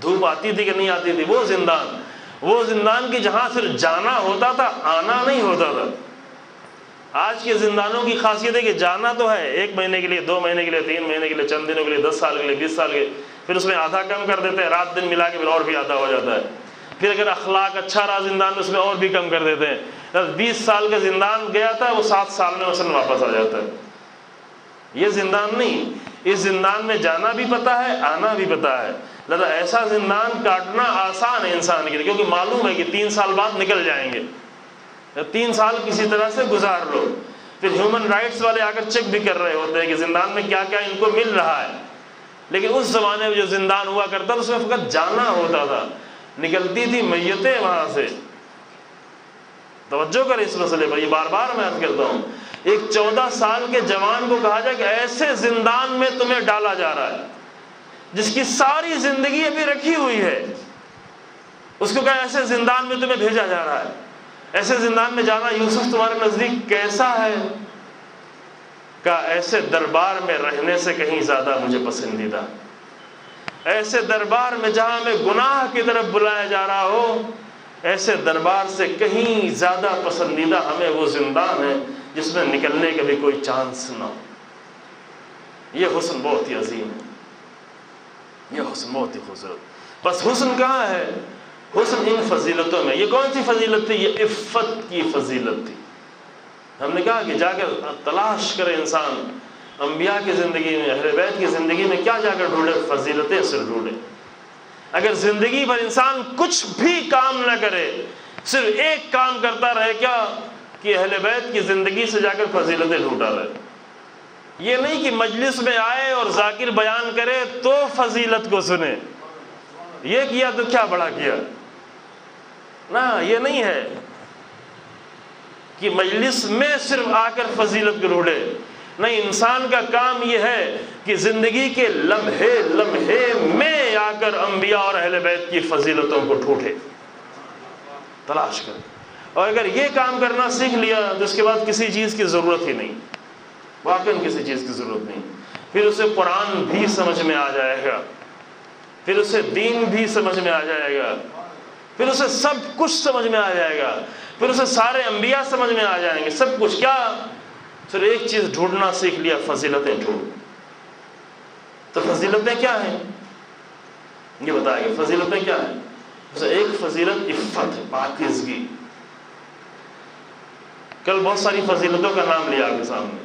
دھوپ آتی تھی کہ نہیں آتی تھی، وہ زندان کی جہاں صرف جانا ہوتا تھا، آنا نہیں ہوتا تھا۔ آج کے زندانوں کی خاصیت ہے کہ جانا تو ہے 1 مہینے کے لیے، 2 مہینے کے لیے، 3 مہینے کے لیے، چند دنوں کے لیے، 10 سال کے لیے، 20 سال کے، پھر اس میں آدھا کم کر دیتے ہیں، رات دن ملا کے پھر اور بھی آدھا ہو جاتا ہے، پھر اگر اخلاق اچھا رہا زندان میں اس میں اور بھی کم کر دیتے ہیں۔ 20 سال کا زندان گیا تھا وہ 7 سال میں مثلا واپس آ جاتا ہے۔ یہ زندان نہیں، اس زندان میں جانا بھی پتہ ہے، آنا بھی پتہ ہے۔ لہذا ایسا زندان کاٹنا آسان ہے انسان کے لیے، کیونکہ معلوم ہے کہ 3 سال بعد نکل جائیں گے، 3 سال کسی طرح سے گزار لو۔ پھر ہیومن رائٹس والے آ کر چیک بھی کر رہے ہوتے ہیں کہ زندان میں کیا کیا ان کو مل رہا ہے۔ لیکن اس زمانے میں جو زندان ہوا کرتا تھا اس میں فقط جانا ہوتا تھا، نکلتی تھی میتیں وہاں سے۔ توجہ کریں اس مسئلے پر، یہ بار بار میں عرض کرتا ہوں۔ ایک 14 سال کے جوان کو کہا جائے کہ ایسے زندان میں تمہیں ڈالا جا رہا ہے جس کی ساری زندگی ابھی رکھی ہوئی ہے، اس کو کہا ایسے زندان میں تمہیں بھیجا جا رہا ہے، ایسے زندان میں جانا یوسف تمہارے نزدیک کیسا ہے؟ کہا ایسے دربار میں رہنے سے کہیں زیادہ مجھے پسندیدہ، ایسے دربار میں جہاں میں گناہ کی طرف بلایا جا رہا ہو، ایسے دربار سے کہیں زیادہ پسندیدہ ہمیں وہ زندان ہے جس میں نکلنے کا بھی کوئی چانس نہ ہو۔ یہ حسن بہت ہی عظیم ہے، یہ حسن بہت ہی خوبصورت۔ بس حسن کہاں ہے؟ حسن ان فضیلتوں میں۔ یہ کون سی فضیلت تھی؟ یہ عفت کی فضیلت تھی۔ ہم نے کہا کہ جا کر تلاش کرے انسان انبیاء کی زندگی میں، اہل بیت کی زندگی میں، کیا جا کر ڈھونڈے؟ فضیلتیں صرف ڈھونڈے۔ اگر زندگی بھر انسان کچھ بھی کام نہ کرے، صرف ایک کام کرتا رہے، کیا کہ اہل بیت کی زندگی سے جا کر فضیلتیں ڈھونڈا رہے۔ یہ نہیں کہ مجلس میں آئے اور ذاکر بیان کرے تو فضیلت کو سنے، یہ کیا تو کیا بڑا کیا نا، یہ نہیں ہے کہ مجلس میں صرف آ کر فضیلت کو ڈھونڈے، نہیں، انسان کا کام یہ ہے کہ زندگی کے لمحے لمحے میں آ کر انبیاء اور اہل بیت کی فضیلتوں کو ڈھونڈے، تلاش کرے، اور اگر یہ کام کرنا سیکھ لیا تو اس کے بعد کسی چیز کی ضرورت ہی نہیں، واقعاً کسی چیز کی ضرورت نہیں۔ پھر اسے قرآن بھی سمجھ میں آ جائے گا، پھر اسے دین بھی سمجھ میں آ جائے گا، پھر اسے سب کچھ سمجھ میں آ جائے گا، پھر اسے سارے انبیاء سمجھ میں آ جائیں گے، سب کچھ۔ کیا؟ پھر ایک چیز ڈھونڈنا سیکھ لیا، فضیلتیں ڈھونڈ۔ تو فضیلتیں کیا ہیں یہ بتائیں گے، فضیلتیں کیا ہیں؟ ایک فضیلت عفت ہے، پاکیزگی۔ کل بہت ساری فضیلتوں کا نام لیا آپ کے سامنے،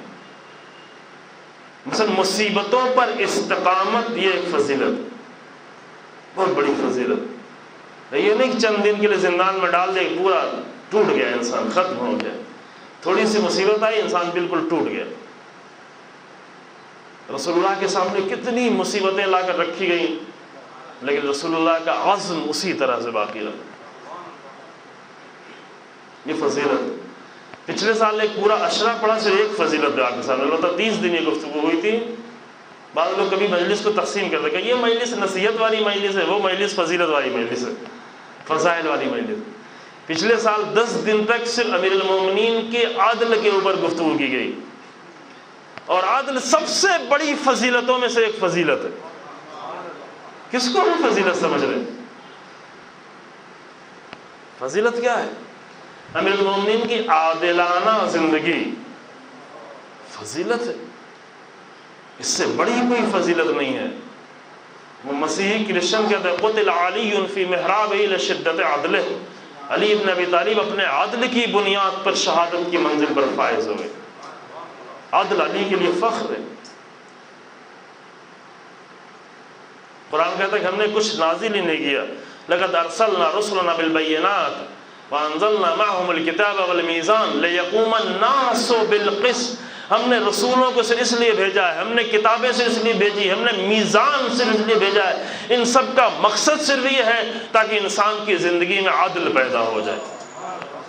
مثلا مصیبتوں پر استقامت، یہ ایک فضیلت، بہت بڑی فضیلت۔ یہ نہیں کہ چند دن کے لیے زندان میں ڈال دے، پورا ٹوٹ گیا انسان، ختم ہو گیا، تھوڑی سی مصیبت آئی انسان بالکل ٹوٹ گیا۔ رسول اللہ کے سامنے کتنی مصیبتیں لا کر رکھی گئیں، لیکن رسول اللہ کا عزم اسی طرح سے باقی رہا، یہ فضیلت۔ پچھلے سال ایک پورا عشرہ پڑھا، صرف ایک فضیلت آپ کے سامنے، البتہ 30 دن یہ گفتگو ہوئی تھی۔ بعض لوگ کبھی مجلس کو تقسیم کرتے کہ یہ مجلس نصیحت والی مجلس ہے، وہ مجلس فضیلت والی مجلس ہے، فضائل والی مجلس۔ پچھلے سال 10 دن تک صرف امیر المومنین کے عدل کے اوپر گفتگو کی گئی، اور عدل سب سے بڑی فضیلتوں میں سے ایک فضیلت ہے۔ کس کو ہم فضیلت سمجھ رہے ہیں؟ فضیلت کیا ہے؟ امیر المومنین کی عادلانہ زندگی فضیلت ہے، اس سے بڑی کوئی فضیلت نہیں ہے۔ وہ مسیحی کرسچن کہتے ہیں قتل علی فی محرابہ لشدت عدلہ، علی ابن ابی طالب اپنے عدل کی بنیاد پر شہادت کی منزل پر فائز ہوئے۔ عدل علی کے لیے فخر ہے۔ قرآن کہتا ہے کہ ہم نے کچھ نازل ہی نہیں کیا، لقد ارسلنا رسلنا بالبینات وانزلنا معهم الكتاب والمیزان لیقوم الناس بالقسط۔ ہم نے رسولوں کو صرف اس لیے بھیجا ہے، ہم نے کتابیں سے اس لیے بھیجی، ہم نے میزان صرف اس لیے بھیجا ہے، ان سب کا مقصد صرف یہ ہے تاکہ انسان کی زندگی میں عدل پیدا ہو جائے،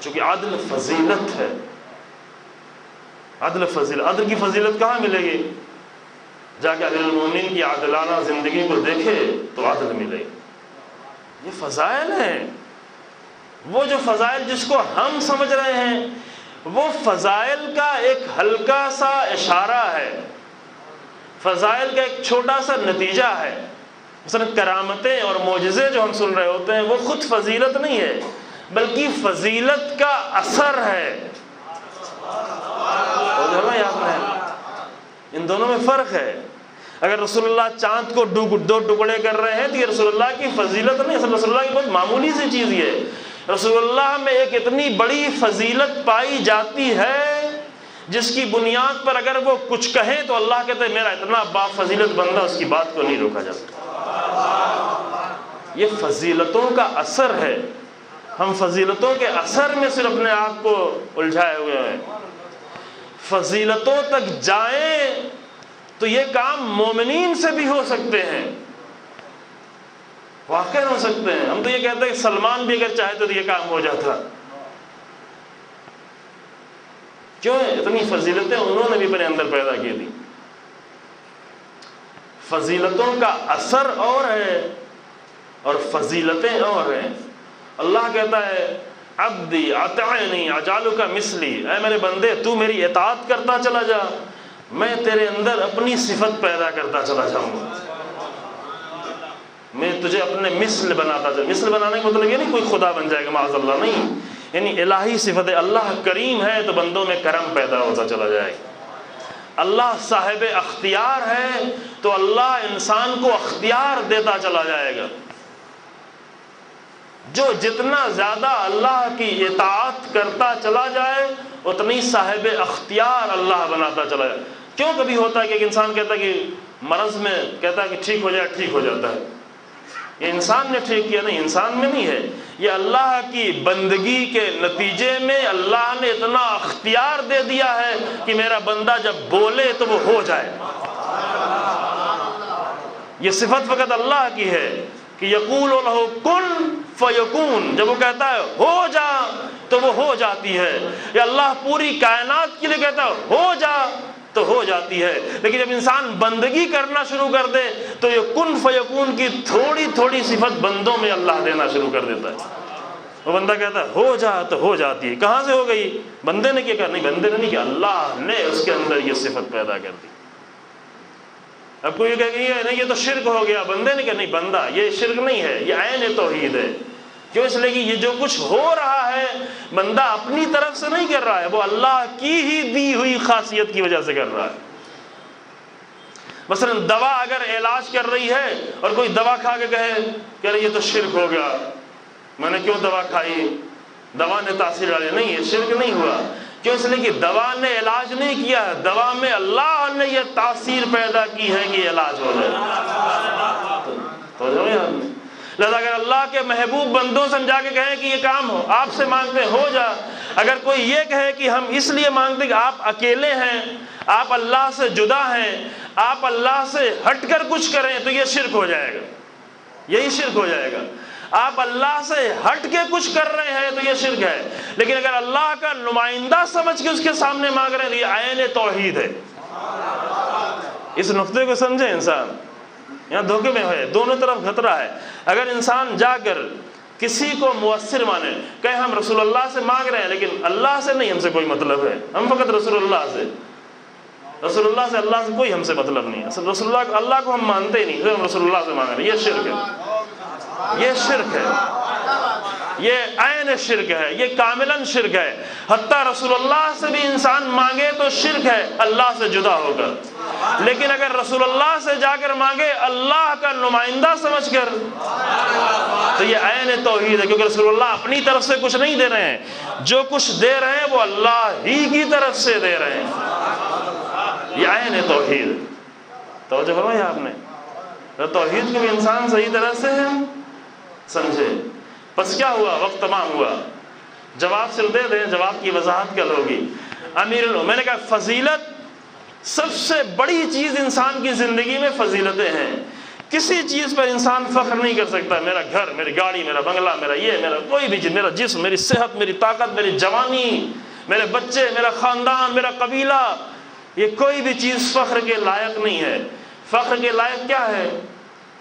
چونکہ عدل فضیلت ہے۔ عدل فضیلت، عدل کی فضیلت کہاں ملے گی؟ جا کے امیر المومنین کی عادلانہ زندگی کو دیکھے تو عدل ملے گی۔ یہ فضائل ہیں، وہ جو فضائل جس کو ہم سمجھ رہے ہیں وہ فضائل کا ایک ہلکا سا اشارہ ہے، فضائل کا ایک چھوٹا سا نتیجہ ہے۔ مثلا کرامتیں اور معجزے جو ہم سن رہے ہوتے ہیں وہ خود فضیلت نہیں ہے، بلکہ فضیلت کا اثر ہے۔ ان دونوں میں فرق ہے۔ اگر رسول اللہ چاند کو دو ٹکڑے کر رہے ہیں تو یہ رسول اللہ کی فضیلت نہیں، رسول اللہ کی بہت معمولی سی چیز یہ ہے۔ رسول اللہ میں ایک اتنی بڑی فضیلت پائی جاتی ہے جس کی بنیاد پر اگر وہ کچھ کہیں تو اللہ کہتے ہیں میرا اتنا با فضیلت بندہ، اس کی بات کو نہیں روکا جاتا۔ یہ فضیلتوں کا اثر ہے، ہم فضیلتوں کے اثر میں صرف اپنے آپ کو الجھائے ہوئے ہیں۔ فضیلتوں تک جائیں تو یہ کام مومنین سے بھی ہو سکتے ہیں، واقعا ہو سکتے ہیں۔ ہم تو یہ کہتے ہیں کہ سلمان بھی اگر چاہتے تو یہ کام ہو جاتا۔ کیوں؟ اتنی فضیلتیں انہوں نے بھی اپنے اندر پیدا کی تھی۔ فضیلتوں کا اثر اور ہے اور فضیلتیں اور ہیں۔ اللہ کہتا ہے عبدی اطعنی اجعلک مثلی، اے میرے بندے تو میری اطاعت کرتا چلا جا، میں تیرے اندر اپنی صفت پیدا کرتا چلا جاؤں گا، میں تجھے اپنے مثل بناتا چلا۔ مثل بنانے کا مطلب یہ نہیں کوئی خدا بن جائے گا، معاذ اللہ، نہیں، یعنی الہی صفت ہے۔ اللہ کریم ہے تو بندوں میں کرم پیدا ہوتا چلا جائے گا۔ اللہ صاحب اختیار ہے تو اللہ انسان کو اختیار دیتا چلا جائے گا۔ جو جتنا زیادہ اللہ کی اطاعت کرتا چلا جائے اتنی صاحب اختیار اللہ بناتا چلا جائے۔ کیوں کبھی ہوتا ہے کہ ایک انسان کہتا ہے کہ مرض میں کہتا ہے کہ ٹھیک ہو جائے، ٹھیک ہو جاتا ہے، یہ انسان نے ٹھیک کیا نہیں، انسان میں نہیں ہے، یہ اللہ کی بندگی کے نتیجے میں اللہ نے اتنا اختیار دے دیا ہے کہ میرا بندہ جب بولے تو وہ ہو جائے۔ یہ صفت فقط اللہ کی ہے کہ یقول لہ کن فیکون، جب وہ کہتا ہے ہو جا تو وہ ہو جاتی ہے۔ یا اللہ پوری کائنات کے لیے کہتا ہے ہو جا تو ہو جاتی ہے، لیکن جب انسان بندگی کرنا شروع کر دے تو یہ کن فیکون کی تھوڑی تھوڑی صفت بندوں میں اللہ دینا شروع کر دیتا ہے۔ وہ بندہ کہتا ہے ہو جا تو ہو جاتی ہے، کہاں سے ہو گئی؟ بندے نے کیا کہا؟ نہیں، بندے نے نہیں کیا، اللہ نے اس کے اندر یہ صفت پیدا کر دی۔ اب کوئی کہے کہ نہیں یہ تو شرک ہو گیا، بندے نے کہا نہیں، بندہ یہ شرک نہیں ہے، یہ عین توحید ہے۔ کیوں؟ اس لیے کہ یہ جو کچھ ہو رہا ہے بندہ اپنی طرف سے نہیں کر رہا ہے، وہ اللہ کی ہی دی ہوئی خاصیت کی وجہ سے کر رہا ہے۔ مثلا دوا اگر علاج کر رہی ہے اور کوئی دوا کھا کے کہے کہ یہ تو شرک ہو گیا، میں نے کیوں دوا کھائی، دوا نے تاثیر ڈالی، نہیں، یہ شرک نہیں ہوا۔ کیوں؟ اس لیے کہ دوا نے علاج نہیں کیا ہے، دوا میں اللہ نے یہ تاثیر پیدا کی ہے کہ یہ علاج ہو جائے۔ تو لہذا اگر اللہ کے محبوب بندوں سمجھا کے کہیں کہ یہ کام ہو آپ سے مانگتے ہو جا، اگر کوئی یہ کہے کہ ہم اس لیے مانگتے کہ آپ اکیلے ہیں، آپ اللہ سے جدا ہیں، آپ اللہ سے ہٹ کر کچھ کریں، تو یہ شرک ہو جائے گا، یہی شرک ہو جائے گا۔ آپ اللہ سے ہٹ کے کچھ کر رہے ہیں تو یہ شرک ہے، لیکن اگر اللہ کا نمائندہ سمجھ کے اس کے سامنے مانگ رہے ہیں تو یہ عین توحید ہے۔ اس نقطے کو سمجھے انسان، یہاں دھوکے میں ہے، دونوں طرف خطرہ ہے۔ اگر انسان جا کر کسی کو مؤثر مانے، کہے ہم رسول اللہ سے مانگ رہے ہیں لیکن اللہ سے نہیں، ہم سے کوئی مطلب ہے، ہم فقط رسول اللہ سے، رسول اللہ سے، اللہ سے کوئی ہم سے مطلب نہیں، اصل رسول اللہ کو ہم مانتے ہی نہیں، پھر ہم رسول اللہ سے مانگ رہے ہیں، یہ شرک ہے، یہ شرک ہے، یہ عین شرک ہے، یہ کاملاً شرک ہے۔ حتیٰ رسول اللہ سے بھی انسان مانگے تو شرک ہے اللہ سے جدا ہو کر، لیکن اگر رسول اللہ سے جا کر مانگے اللہ کا نمائندہ سمجھ کر تو یہ عین توحید ہے، کیونکہ رسول اللہ اپنی طرف سے کچھ نہیں دے رہے ہیں، جو کچھ دے رہے ہیں وہ اللہ ہی کی طرف سے دے رہے ہیں، یہ عین توحید۔ توجہ فرمائی آپ نے، توحید کو بھی انسان صحیح طرح سے سمجھے۔ بس کیا ہوا؟ وقت تمام ہوا، جواب صرف دے دیں، جواب کی وضاحت کل ہوگی۔ میں نے کہا فضیلت، سب سے بڑی چیز انسان کی زندگی میں فضیلتیں ہیں۔ کسی چیز پر انسان فخر نہیں کر سکتا، میرا گھر، میری گاڑی، میرا بنگلہ، میرا یہ، میرا کوئی بھی چیز، میرا جسم، میری صحت، میری طاقت، میری جوانی، میرے بچے، میرا خاندان، میرا قبیلہ، یہ کوئی بھی چیز فخر کے لائق نہیں ہے۔ فخر کے لائق کیا ہے؟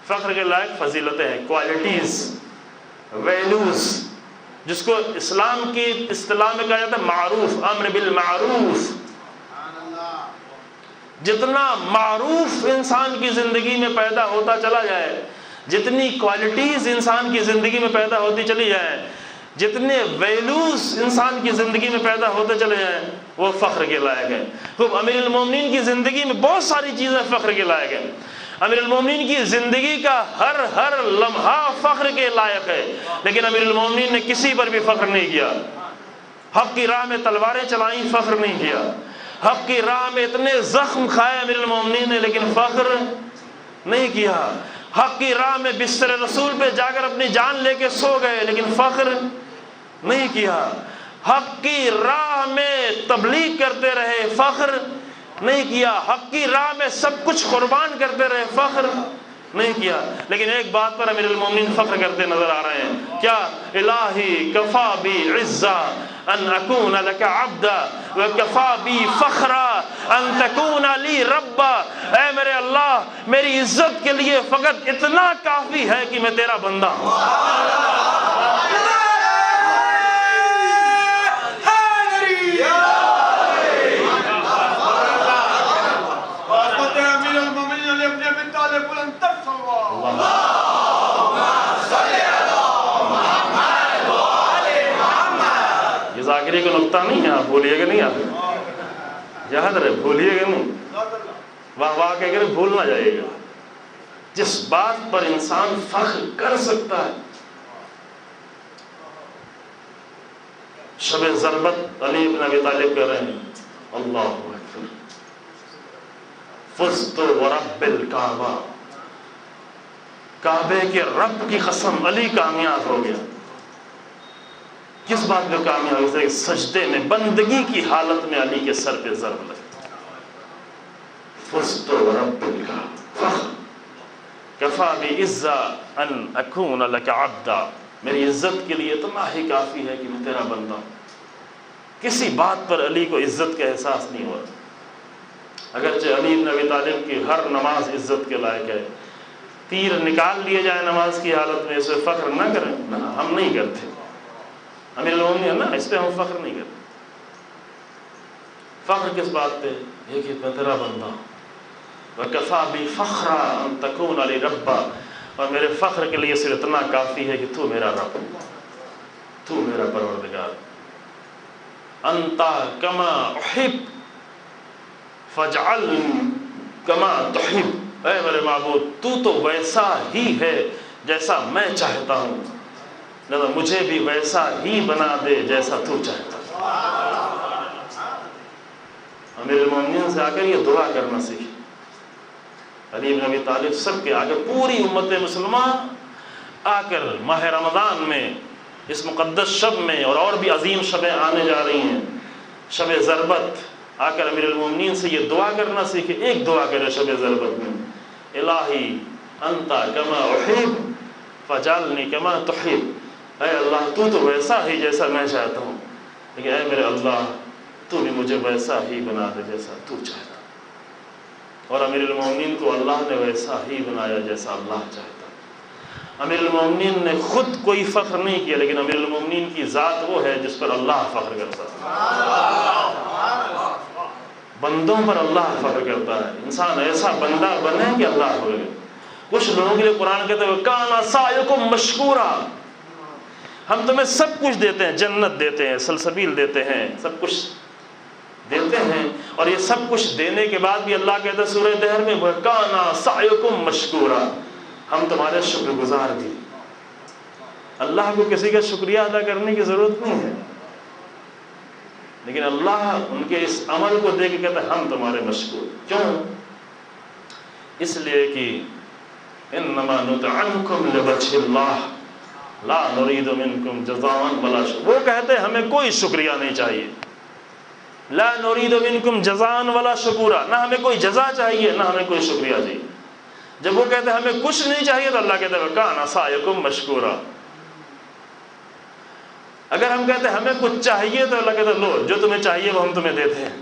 فخر کے لائق فضیلتیں ہیں، کوالٹیز، ویلیوز، جس کو اسلام کی اصطلاح میں کہا جاتا ہے معروف، امر بالمعروف۔ جتنا معروف انسان کی زندگی میں پیدا ہوتا چلا جائے، جتنی کوالٹیز انسان کی زندگی میں پیدا ہوتی چلی جائیں، جتنے ویلیوز انسان کی زندگی میں پیدا ہوتے چلے جائیں، وہ فخر کے لائق ہیں۔ خوب امیر المومنین کی زندگی میں بہت ساری چیزیں فخر کے لائق ہیں، امیر المومنین کی زندگی کا ہر لمحہ فخر کے لائق ہے، لیکن امیر المومنین نے کسی پر بھی فخر نہیں کیا۔ حق کی راہ میں تلواریں چلائیں، فخر نہیں کیا۔ حق کی راہ میں اتنے زخم کھائے امیر المومنین نے، لیکن فخر نہیں کیا۔ حق کی راہ میں بستر رسول پہ جا کر اپنی جان لے کے سو گئے، لیکن فخر نہیں کیا۔ حق کی راہ میں تبلیغ کرتے رہے، فخر نہیں کیا۔ حق کی راہ میں سب کچھ قربان کرتے رہے، فخر نہیں کیا۔ لیکن ایک بات پر امیر المومنین فخر کرتے نظر آ رہے ہیں، کیا؟ الہی کفا بی عزا ان اکون لک عبدا وکفا بی فخرا ان تکون لی ربا۔ اے میرے اللہ، میری عزت کے لیے فقط اتنا کافی ہے کہ میں تیرا بندہ ہوں۔ یہ ذاکری کا نقطہ نہیں ہے، آپ بھولیے گا نہیں، آپ یاد رہے، بھولیے گا نہیں، واہ واہ کہہ کر بھول نہ جائے گا۔ جس بات پر انسان فخر کر سکتا ہے، شب ضربت علی بن ابی طالب کہہ رہے ہیں، اللہ اکبر، فزت ورب الکعبہ، کعبے کے رب کی قسم علی کامیاب ہو گیا۔ کس بات میں کامیاب ہو گیا؟ سجدے میں بندگی کی حالت میں علی کے سر پہ ضرب لگی۔ فزت ورب الکعبہ کفا بعزا ان اکون لک عبدا، میری عزت کے لیے اتنا ہی کافی ہے کہ میں تیرا بندہ ہوں۔ کسی بات پر علی کو عزت کا احساس نہیں ہوا، اگرچہ علی بن ابی طالب کی ہر نماز عزت کے لائق ہے۔ تیر نکال لیے جائے نماز کی حالت میں، اس پہ فخر نہ کریں، نہ ہم نہیں کرتے، امیر المومنین نا اس پہ ہم فخر نہیں کرتے۔ فخر کس بات پہ؟ یہ کہ میں تیرا بندہ ہوں۔ وَكَفَى بِفَخْرًا أَن تَكُونَ لِي رَبًّا، اور میرے فخر کے لیے صرف اتنا کافی ہے کہ تو میرا رب، تو میرا پروردگار۔ أَنْتَ كَمَا أُحِبُّ فَاجْعَلْنِي كَمَا تُحِبُّ، اے میرے معبود تو ویسا ہی ہے جیسا میں چاہتا ہوں، لہذا مجھے بھی ویسا ہی بنا دے جیسا تو چاہتا ہے۔ امیر المومنین سے آ کر یہ دعا کرنا سیکھیں۔ علی بن ابی طالب سب کے آگے پوری امت مسلمہ آ کر ماہ رمضان میں اس مقدس شب میں، اور بھی عظیم شبیں آنے جا رہی ہیں، شب ضربت، آ کر امیر المومنین سے یہ دعا کرنا سیکھے۔ ایک دعا کرے شب ضربت میں، الہی انت کما احب فجعلنی کما تحب، اے اللہ تو ویسا ہی جیسا میں چاہتا ہوں، لیکن اے میرے اللہ تو بھی مجھے ویسا ہی بنا دے جیسا تو چاہتا۔ اور امیر المومنین کو اللہ نے ویسا ہی بنایا جیسا اللہ چاہتا۔ امیر المومنین نے خود کوئی فخر نہیں کیا، لیکن امیر المومنین کی ذات وہ ہے جس پر اللہ فخر کرتا ہے۔ بندوں پر اللہ فخر کرتا ہے، انسان ایسا بندہ بنے کہ اللہ فخر کرے۔ کچھ لوگوں کے لیے قرآن کہتے ہیں کانا سعیکم مشکورا، ہم تمہیں سب کچھ دیتے ہیں، جنت دیتے ہیں، سلسبیل دیتے ہیں، سب کچھ دیتے ہیں، اور یہ سب کچھ دینے کے بعد بھی اللہ کہتا ہے سورہ دہر میں وَكَانَ سَعْيُكُمْ مَشْكُورًا، ہم تمہارے شکر گزار بھی۔ اللہ کو کسی کا شکریہ ادا کرنے کی ضرورت نہیں ہے، لیکن اللہ ان کے اس عمل کو دیکھ کے کہتا ہے ہم تمہارے مشکور۔ کیوں؟ اس لیے کہ انما نطعمکم لوجہ اللہ لا نرید منکم جزاء ولا شکورا، وہ کہتے ہیں ہمیں کوئی شکریہ نہیں چاہیے، لا نرید منکم جزاء ولا شکورا، نہ ہمیں کوئی جزا چاہیے نہ ہمیں کوئی شکریہ چاہیے۔ جب وہ کہتے ہیں ہمیں کچھ نہیں چاہیے تو اللہ کہتا ہے وَكَانَ سَعْيُكُمْ مَشْكُورًا۔ اگر ہم کہتے ہیں ہمیں کچھ چاہیے تو اللہ کہتا ہے لو جو تمہیں چاہیے وہ ہم تمہیں دیتے ہیں،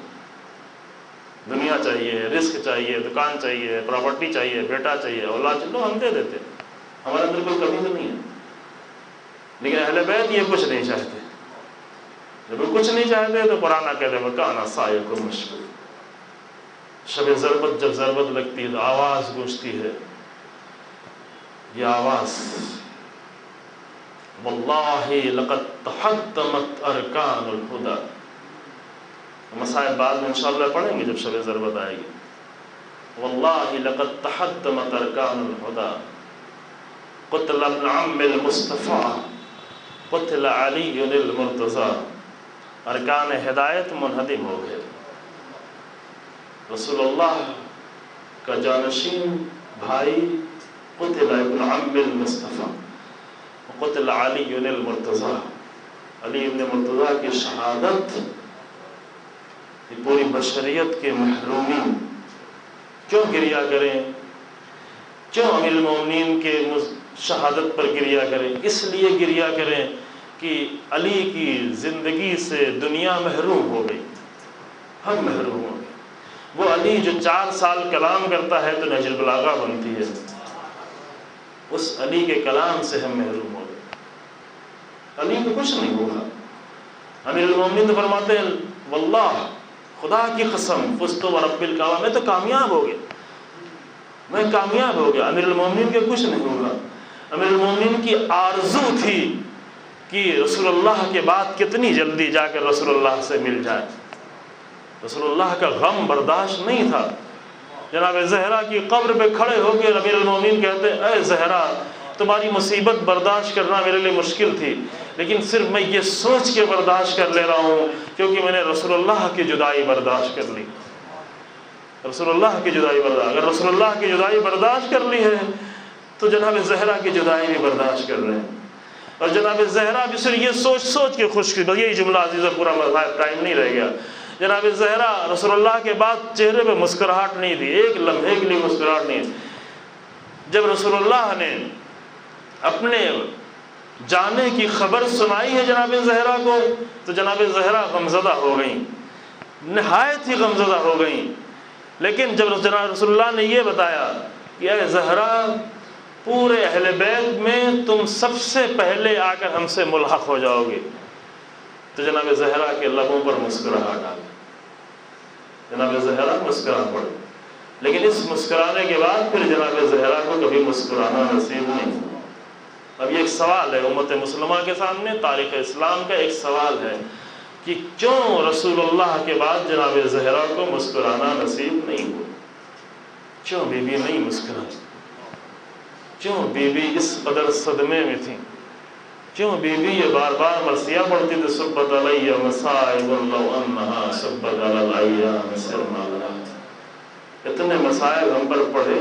دنیا چاہیے، رزق چاہیے، دکان چاہیے، پراپرٹی چاہیے، بیٹا چاہیے، اولاد چاہیے، ہم دے دیتے ہیں، ہمارے اندر کوئی کمی تو نہیں ہے۔ لیکن اہل بیت یہ کچھ نہیں چاہتے، جب وہ کچھ نہیں چاہتے تو قرآن کہتے ہیں وَكَانَ سَعْيُكُمْ مَشْكُورًا۔ شب ضربت جب ضربت لگتی ہے تو آواز گونجتی ہے، یہ آواز واللہ لقد تحطمت ارکان الہدی، مسائل بعد میں انشاءاللہ پڑھیں گے جب شب ضربت آئے گی۔ واللہ لقد تحطمت ارکان الہدی قتل ابن عم المصطفیٰ قتل علی المرتضیٰ، ارکان ہدایت منہدم ہو گئے، رسول اللہ کا جانشین بھائی قتل ابن عم المصطفیٰ قتل علی المرتضیٰ، علی ابن مرتضیٰ کی شہادت یہ پوری بشریت کے محرومی۔ کیوں گریہ کریں؟ کیوں امیر المومنین کے شہادت پر گریہ کریں؟ اس لیے گریہ کریں کہ علی کی زندگی سے دنیا محروم ہو گئی، ہم محروم ہو گئے۔ وہ علی جو 4 سال کلام کرتا ہے تو نہج البلاغہ بنتی ہے، اس علی کے کلام سے ہم محروم ہو گئے۔ علی کو کچھ نہیں ہوا۔ امیر المومنین تو فرماتے ہیں واللہ خدا کی قسم فزت ورب الکعبہ، میں تو کامیاب ہو گیا، میں کامیاب ہو گیا۔ امیر المومنین کے کچھ نہیں ہوگا۔ امیر المومنین کی آرزو تھی کہ رسول اللہ کے بعد کتنی جلدی جا کر رسول اللہ سے مل جائے۔ رسول اللہ کا غم برداشت نہیں تھا۔ جناب زہرا کی قبر پہ کھڑے ہو کے امیر المومنین کہتے ہیں اے زہرا تمہاری مصیبت برداشت کرنا میرے لیے مشکل تھی، لیکن صرف میں یہ سوچ کے برداشت کر لے رہا ہوں کیونکہ میں نے رسول اللہ کی جدائی برداشت کر لی۔ رسول اللہ کی جدائی برداشت، اگر رسول اللہ کی جدائی برداشت کر لی ہے تو جناب زہرا کی جدائی بھی برداشت کر رہے ہیں، اور جناب زہرا بھی صرف یہ سوچ سوچ کے خوش، یہی جملہ عزیز اور پورا ٹائم نہیں رہ گیا، جناب زہرا رسول اللہ کے بعد چہرے پہ مسکراہٹ نہیں تھی، ایک لمحے کے لیے مسکراہٹ نہیں۔ جب رسول اللہ نے اپنے جانے کی خبر سنائی ہے جناب زہرا کو، تو جناب زہرا غمزدہ ہو گئیں، نہایت ہی غمزدہ ہو گئیں۔ لیکن جب جناب رسول اللہ نے یہ بتایا کہ اے زہرا، پورے اہل بیت میں تم سب سے پہلے آ کر ہم سے ملحق ہو جاؤ گے، تو جناب زہرا کے لبوں پر مسکراہٹ آ گئی، جناب زہرا مسکرا پڑے۔ لیکن اس مسکرانے کے بعد پھر جناب زہرا کو کبھی مسکرانا نصیب نہیں ہوا۔ اب یہ ایک سوال ہے امت مسلمہ کے سامنے، تاریخ اسلام کا ایک سوال ہے کہ کیوں رسول اللہ کے بعد جناب زہرا کو مسکرانا نصیب نہیں ہوا؟ کیوں بی بی نہیں مسکرائی؟ کیوں بی بی اس قدر صدمے میں تھی؟ کیوں بی بی یہ بار بار مرثیہ پڑھتی تھی، صبت علیہ مصائب لو انہا صبت علی الایام سرنا لہا، اتنے مصائب ہم پر پڑھے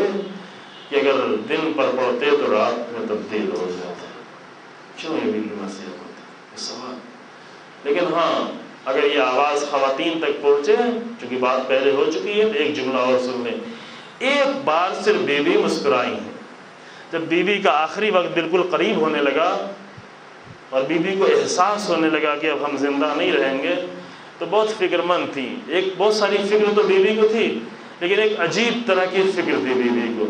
کہ اگر دن پر پڑھتے تو رات میں تبدیل ہو جاتا۔ کیوں یہ بی بی مرثیہ پڑھتی؟ یہ سوال۔ لیکن ہاں، اگر یہ آواز خواتین تک پہنچے، چونکہ بات پہلے ہو چکی ہے، تو ایک جملہ اور سن لیں۔ ایک بار صرف بی بی مسکرائی ہیں، جب بی بی کا آخری وقت بالکل قریب ہونے لگا اور بی بی کو احساس ہونے لگا کہ اب ہم زندہ نہیں رہیں گے، تو بہت فکر مند تھی۔ ایک بہت ساری فکر تو بی بی کو تھی، لیکن ایک عجیب طرح کی فکر تھی بی بی کو،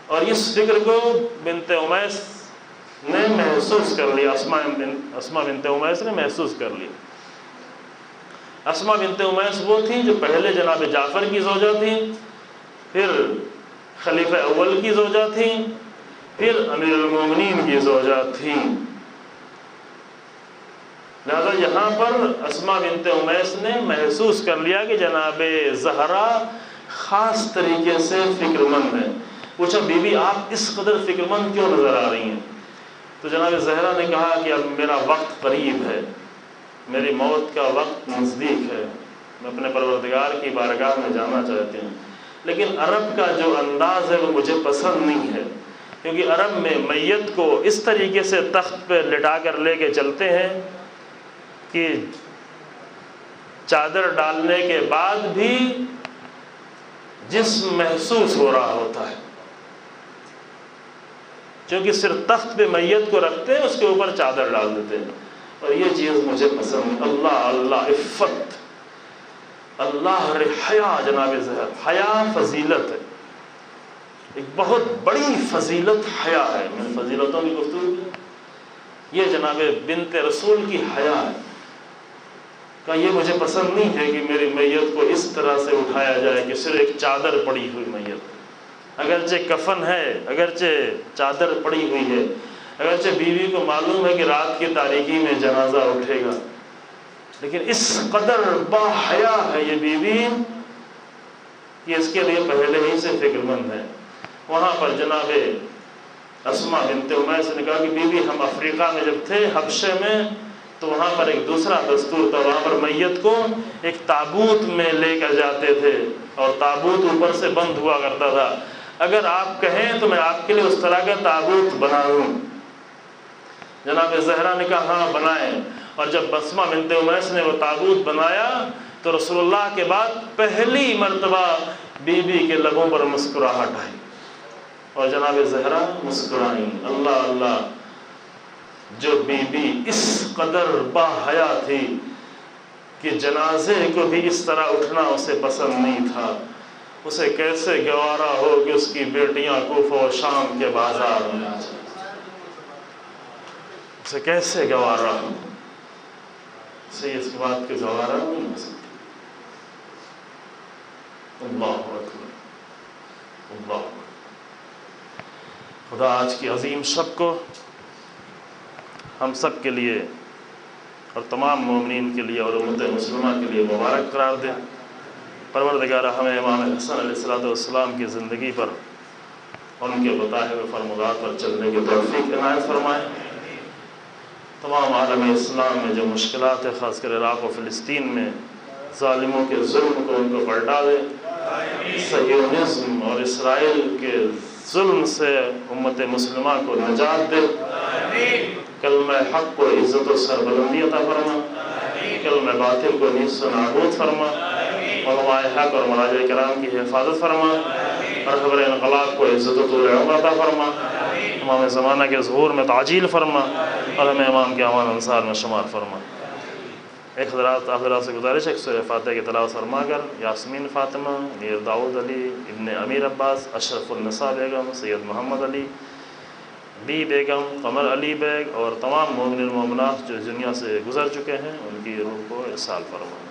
اور اس فکر کو بنت امیس نے محسوس کر لیا، اسماء بنت امیس نے محسوس کر لیا۔ اسماء بنت امیس وہ تھیں جو پہلے جناب جعفر کی زوجہ تھیں، پھر خلیفہ اول کی زوجہ تھیں، پھر امیر المومنین کی زوجہ تھیں۔ لہذا یہاں پر اسماء بنت امیس نے محسوس کر لیا کہ جناب زہرا خاص طریقے سے فکر مند ہے۔ پوچھا بی بی آپ اس قدر فکر مند کیوں نظر آ رہی ہیں؟ تو جناب زہرا نے کہا کہ اب میرا وقت قریب ہے، میری موت کا وقت نزدیک ہے، میں اپنے پروردگار کی بارگاہ میں جانا چاہتی ہوں۔ لیکن عرب کا جو انداز ہے وہ مجھے پسند نہیں ہے، کیونکہ عرب میں میت کو اس طریقے سے تخت پہ لٹا کر لے کے چلتے ہیں کہ چادر ڈالنے کے بعد بھی جسم محسوس ہو رہا ہوتا ہے، کیونکہ صرف تخت پہ میت کو رکھتے ہیں، اس کے اوپر چادر ڈال دیتے ہیں، اور یہ چیز مجھے پسند۔ اللہ اللہ عفت، اللہ حیا، جناب زہر حیا فضیلت ہے، ایک بہت بڑی فضیلت حیا ہے۔ میں نے فضیلتوں کی گفتگو کی، یہ جناب بنت رسول کی حیا ہے کہ یہ مجھے پسند نہیں ہے کہ میری میت کو اس طرح سے اٹھایا جائے کہ صرف ایک چادر پڑی ہوئی میت، اگرچہ کفن ہے، اگرچہ چادر پڑی ہوئی ہے، اگرچہ بیوی کو معلوم ہے کہ رات کی تاریکی میں جنازہ اٹھے گا، لیکن اس قدر با حیا ہے یہ بیوی کہ اس کے لیے پہلے ہی سے فکر مند ہے۔ وہاں پر جناب اسماء بنت امیس نے کہا کہ بیوی ہم افریقہ میں جب تھے، حبشے میں، تو وہاں پر ایک دوسرا دستور تھا، وہاں پر میت کو ایک تابوت میں لے کر جاتے تھے، اور تابوت اوپر سے بند ہوا کرتا تھا۔ اگر آپ کہیں تو میں آپ کے لیے اس طرح کا تابوت بنا دوں۔ جناب زہرا نے کہا ہاں بنائیں، اور جب اسماء بنت امیس نے وہ تابوت بنایا تو رسول اللہ کے بعد پہلی مرتبہ بی بی کے لبوں پر مسکراہٹ آئی، اور جناب زہرا مسکرائیں۔ اللہ اللہ، جو بی بی اس قدر با حیا تھی کہ جنازے کو بھی اس طرح اٹھنا اسے پسند نہیں تھا، اسے کیسے گوارا ہو کہ اس کی بیٹیاں کوفہ و شام کے بازار میں آ جائیں، اسے کیسے گوارا ہو، اسے اس بات کے گوارا نہیں ہو سکتی۔ اللہ اکبر، اللہ اکبر۔ خدا آج کی عظیم شب کو ہم سب کے لیے اور تمام مومنین کے لیے اور امت مسلمہ کے لیے مبارک قرار دے۔ پروردگار ہمیں امام حسن علیہ السلام کی زندگی پر اور ان کے بتائے ہوئے فرمودات پر چلنے کی توفیق عنایت فرمائے۔ تمام عالم اسلام میں جو مشکلات ہیں، خاص کر عراق و فلسطین میں ظالموں کے ظلم کو ان کو پلٹا دے، صہیونزم اور اسرائیل کے ظلم سے امت مسلمہ کو نجات دے، کلمہ حق کو عزت و سربلندی عطا فرما، کلمہ باطل کو نیست و نابود فرما، علماء حق اور مراجع کرام کی حفاظت فرما، اور خبر انقلاب کو عزت و طول عمر عطا فرما، امام زمانہ کے ظہور میں تعجیل فرما، اور ہمیں امام کے امان انصار میں شمار فرما۔ ایک حضرات سے گزارش ہے کہ سورہ فاتحہ کی تلاوت فرما کر یاسمین فاطمہ، میر داؤد علی، ابن امیر عباس، اشرف النساء بیگم، سید محمد علی، be Begum, Qamar Ali bag اور تمام مومن المومنات جو دنیا سے گزر چکے ہیں ان کی روح کو ارسال فرما۔